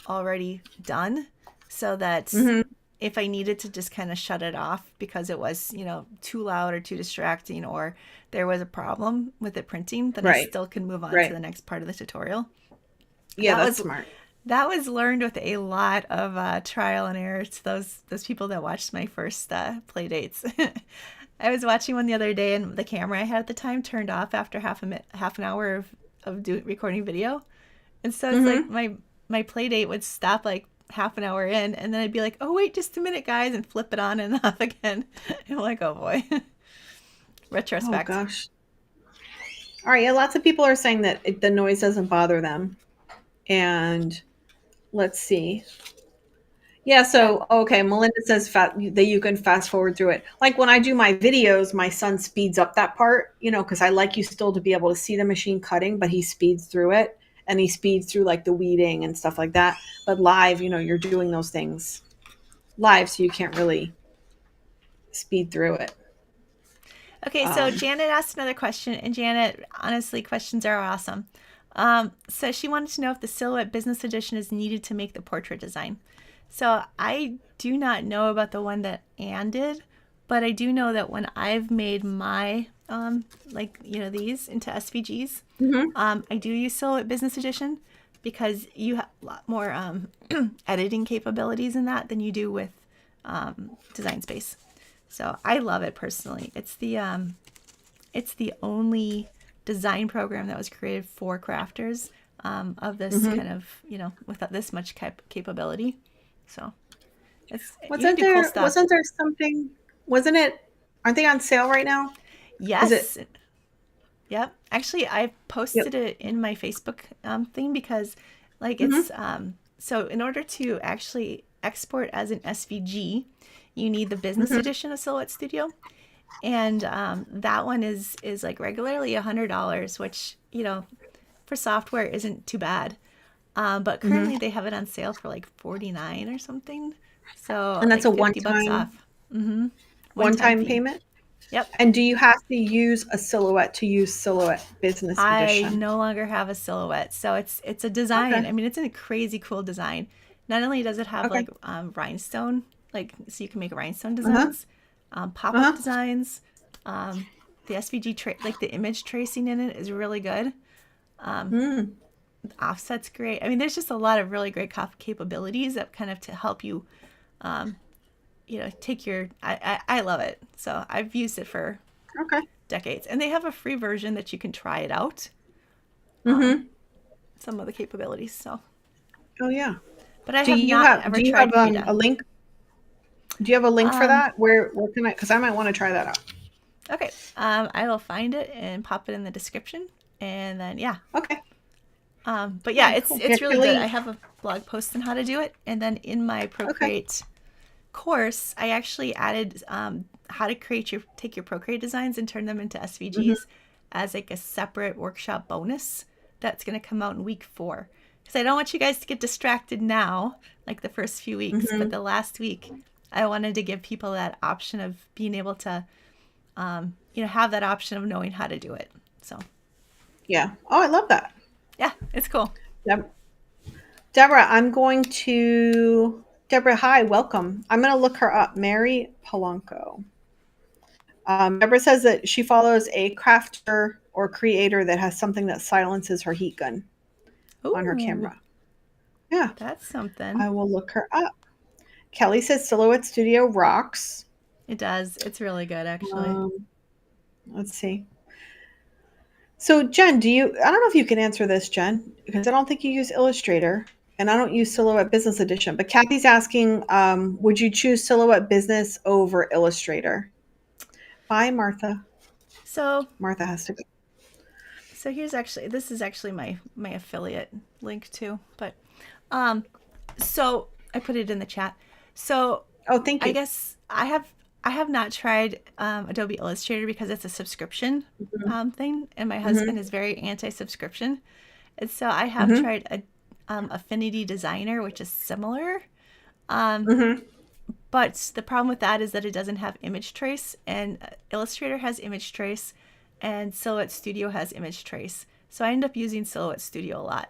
already done so that Hmm. if I needed to just kind of shut it off because it was, too loud or too distracting, or there was a problem with it printing, then I Right. still can move on to Right. the next part of the tutorial. Yeah, That that's was smart. that was learned with a lot of trial and error to those people that watched my first play dates. I was watching one the other day, and the camera I had at the time turned off after half an hour of recording video, and so it's like Hmm. my play date would stop like half an hour in, and then I'd be like, "Oh wait, just a minute, guys," and flip it on and off again. And I'm like, "Oh boy." Oh Retrospect. gosh. All right. Yeah, lots of people are saying that the noise doesn't bother them. And let's see. Yeah, Yeah. so okay, Melinda says that you can fast forward through it. Like when I do my videos, my son speeds up that part, because I like you still to be able to see the machine cutting, but he speeds through it and he speeds through like the weeding and stuff like that. But live, you're doing those things live, so you can't really speed through it. Okay, so Um, Janet asked another question, and Janet, honestly, questions are awesome. So she wanted to know if the Silhouette Business Edition is needed to make the portrait design. So I do not know about the one that Anne did, but I do know that when I've made my these into SVGs, mhm. I do use Silhouette Business Edition because you have a lot more editing capabilities in that than you do with Design Space. So I love it personally. It's the only design program that was created for crafters of this Mhm. kind of without this much capability. So you can Wasn't do cool there stuff. wasn't there something? Wasn't it? Aren't they on sale right now? Is it? Yes. Yep. Actually, I Yep. posted it in my Facebook thing because, like, Mhm. it's so in order to actually export as an SVG, you need the business Mhm. edition of Silhouette Studio, and that one is like regularly $100, which for software isn't too bad. But Mhm. currently they have it on sale for like 49 or something, so And that's like a $50 off. One time one-time fee. payment? Yep. And do you have to use a Silhouette to use Silhouette Business I Edition? no longer have a Silhouette, so it's a design. Okay. I mean, it's a crazy cool design. Not only does it have Okay. like rhinestone, like so you can make rhinestone Uh-huh. designs, pop-up Uh-huh. designs. Um, the SVG like the image tracing in it is really good. Mm. The offset's great. I mean, there's just a lot of really great capabilities that kind of to help you, take your. I love it. So I've used it for Okay. decades, and they have a free version that you can try it out. Mm-hmm. Some of the capabilities. So, Oh yeah. but I Do have you not have ever do you tried have Krita. a link? Do you have a link for Um, that? Where can I, because I might want to try that out. okay. I will find it and pop it in the description, and then yeah. Okay. But All yeah, right, it's cool. Yeah, it's really good. I Kelly. have a blog post on how to do it, and then in my Okay. Procreate course, I actually added how to take your Procreate designs and turn them into Mm-hmm. SVGs as like a separate workshop bonus that's going to come out in week 4. Because I don't want you guys to get distracted now, like the first few weeks, but Mm-hmm. the last week, I wanted to give people that option of being able to, have that option of knowing how to do it. So Yeah. Oh, I love that. yeah, it's cool. Yep. Deborah, Deborah, hi, welcome. I'm going to look her up. Mary Polanco. Deborah says that she follows a crafter or creator that has something that silences her heat gun on her Ooh, camera. Yeah, that's something. I will look her up. Kelly says Silhouette Studio rocks. It does. It's really good, actually. Um, let's see. So, Jen, I don't know if you can answer this, Jen, because I don't think you use Illustrator and I don't use Silhouette Business Edition. But Kathy's asking, would you choose Silhouette Business over Illustrator? Bye, Martha. So Martha has to go. this is actually my affiliate link too, but um so I put it in the chat. So Oh, thank I you. guess I have not tried Adobe Illustrator because it's a subscription Hmm. thing, and my husband Hmm. is very anti-subscription, and so I have Hmm. tried Affinity Designer, which is similar, Mm-hmm. But the problem with that is that it doesn't have image trace, and Illustrator has image trace, and Silhouette Studio has image trace. So I end up using Silhouette Studio a lot.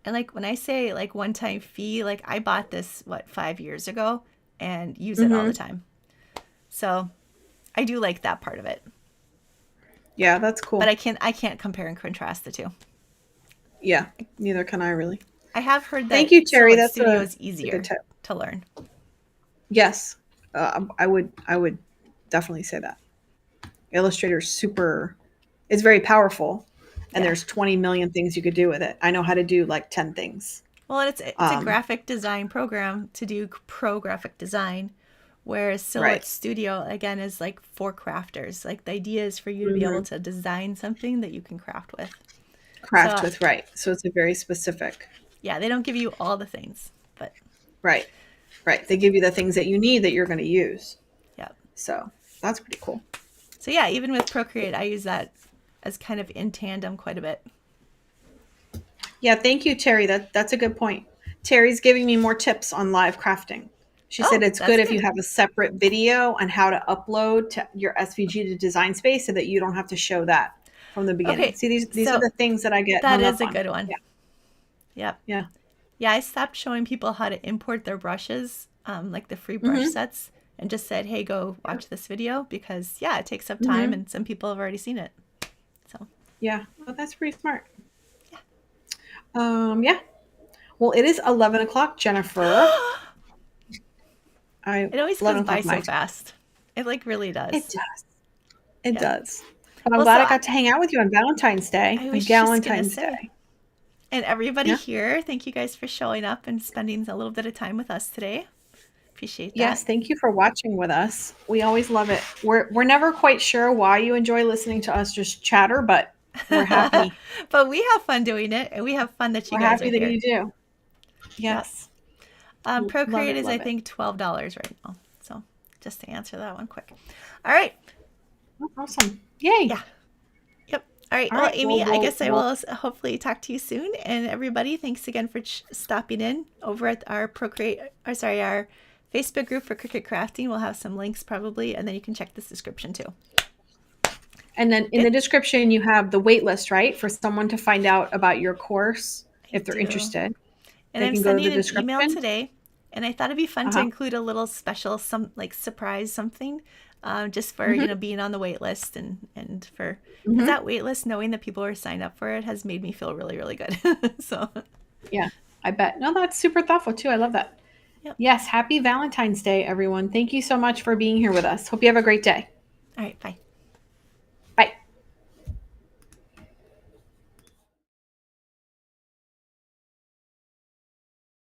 And like when I say like one time fee, like I bought this, what, 5 years ago and use it all the Mm-hmm. time. So I do like that part of it. Yeah, that's But cool. I can't compare and contrast the two. Yeah, neither can I really. I have heard Thank that you, Terry. Silhouette That's Studio is a good easier tip. to learn. Yes, I would definitely say that. Illustrator's super it's very powerful, and Yeah. there's 20 million things you could do with it. I know how to do like 10 things. Well, it's a Um, graphic design program to do pro graphic design, whereas right. Silhouette Studio again is like for crafters. Like the idea is for you to be able Hmm. to design something that you can craft with. Craft So with right. So it's a very specific. yeah, they don't give you all the things, but Right. Right. They give you the things that you need that you're going to use. yeah. So that's pretty cool. So yeah, even with Procreate, I use that as kind of in tandem quite a bit. Yeah, thank you, Terry. That's a good point. Terry's giving me more tips on live crafting. She said Oh, it's that's good if you good. have a separate video on how to upload to your SVG to Design Space so that you don't have to show that from the beginning. Okay, See, these are so the things that I get that hung is up a on. good one. Yeah, Yep. yeah. Yeah, I stopped showing people how to import their brushes, like the free brush Mm-hmm. sets, and just said, "Hey, go Yeah. watch this video," because yeah, it takes up time, Mm-hmm. and some people have already seen it. So Yeah. Well, that's pretty smart. yeah, Yeah. Well, it is 11 o'clock, Jennifer. it always 11 goes by o'clock my so time. fast. It like really It does. does. It Yeah. does. But I'm Well, glad so I got to hang out with you on Valentine's Day, I on was just gonna Galentine's say, Day. and everybody Yeah. here, thank you guys for showing up and spending a little bit of time with us today. Appreciate that. Yes, thank you for watching with us. We always love it. We're never quite sure why you enjoy listening to us just chatter, but we're happy. But we have fun doing it, and we have fun that you We're guys are happy that here. you do. Yep. Yes. Love Procreate it, is, I love it. think, $12 right now. So just to answer that one quick. All right. Oh, awesome. Yay. Yeah. Yep. All right. All Well, right. Amy, I guess I will hopefully talk to you soon. And everybody, thanks again for stopping in over at our Procreate, or sorry, our Facebook group for Cricut Crafting. We'll have some links probably, and then you can check this description too. And then in Good. the description, you have the wait list, right? For someone to find out about your course I if they're do. interested. And They I'm can go to the sending an email description. today, and I thought it'd be fun to Uh-huh. include a little special, some like surprise something, just for Mm-hmm. being on the wait list and for because Mm-hmm. that wait list, knowing that people are signed up for it, has made me feel really really good. So, Yeah, I bet. No, that's super thoughtful too. I love that. yep. Yes, happy Valentine's Day, everyone. Thank you so much for being here with us. Hope you have a great day. All right, bye.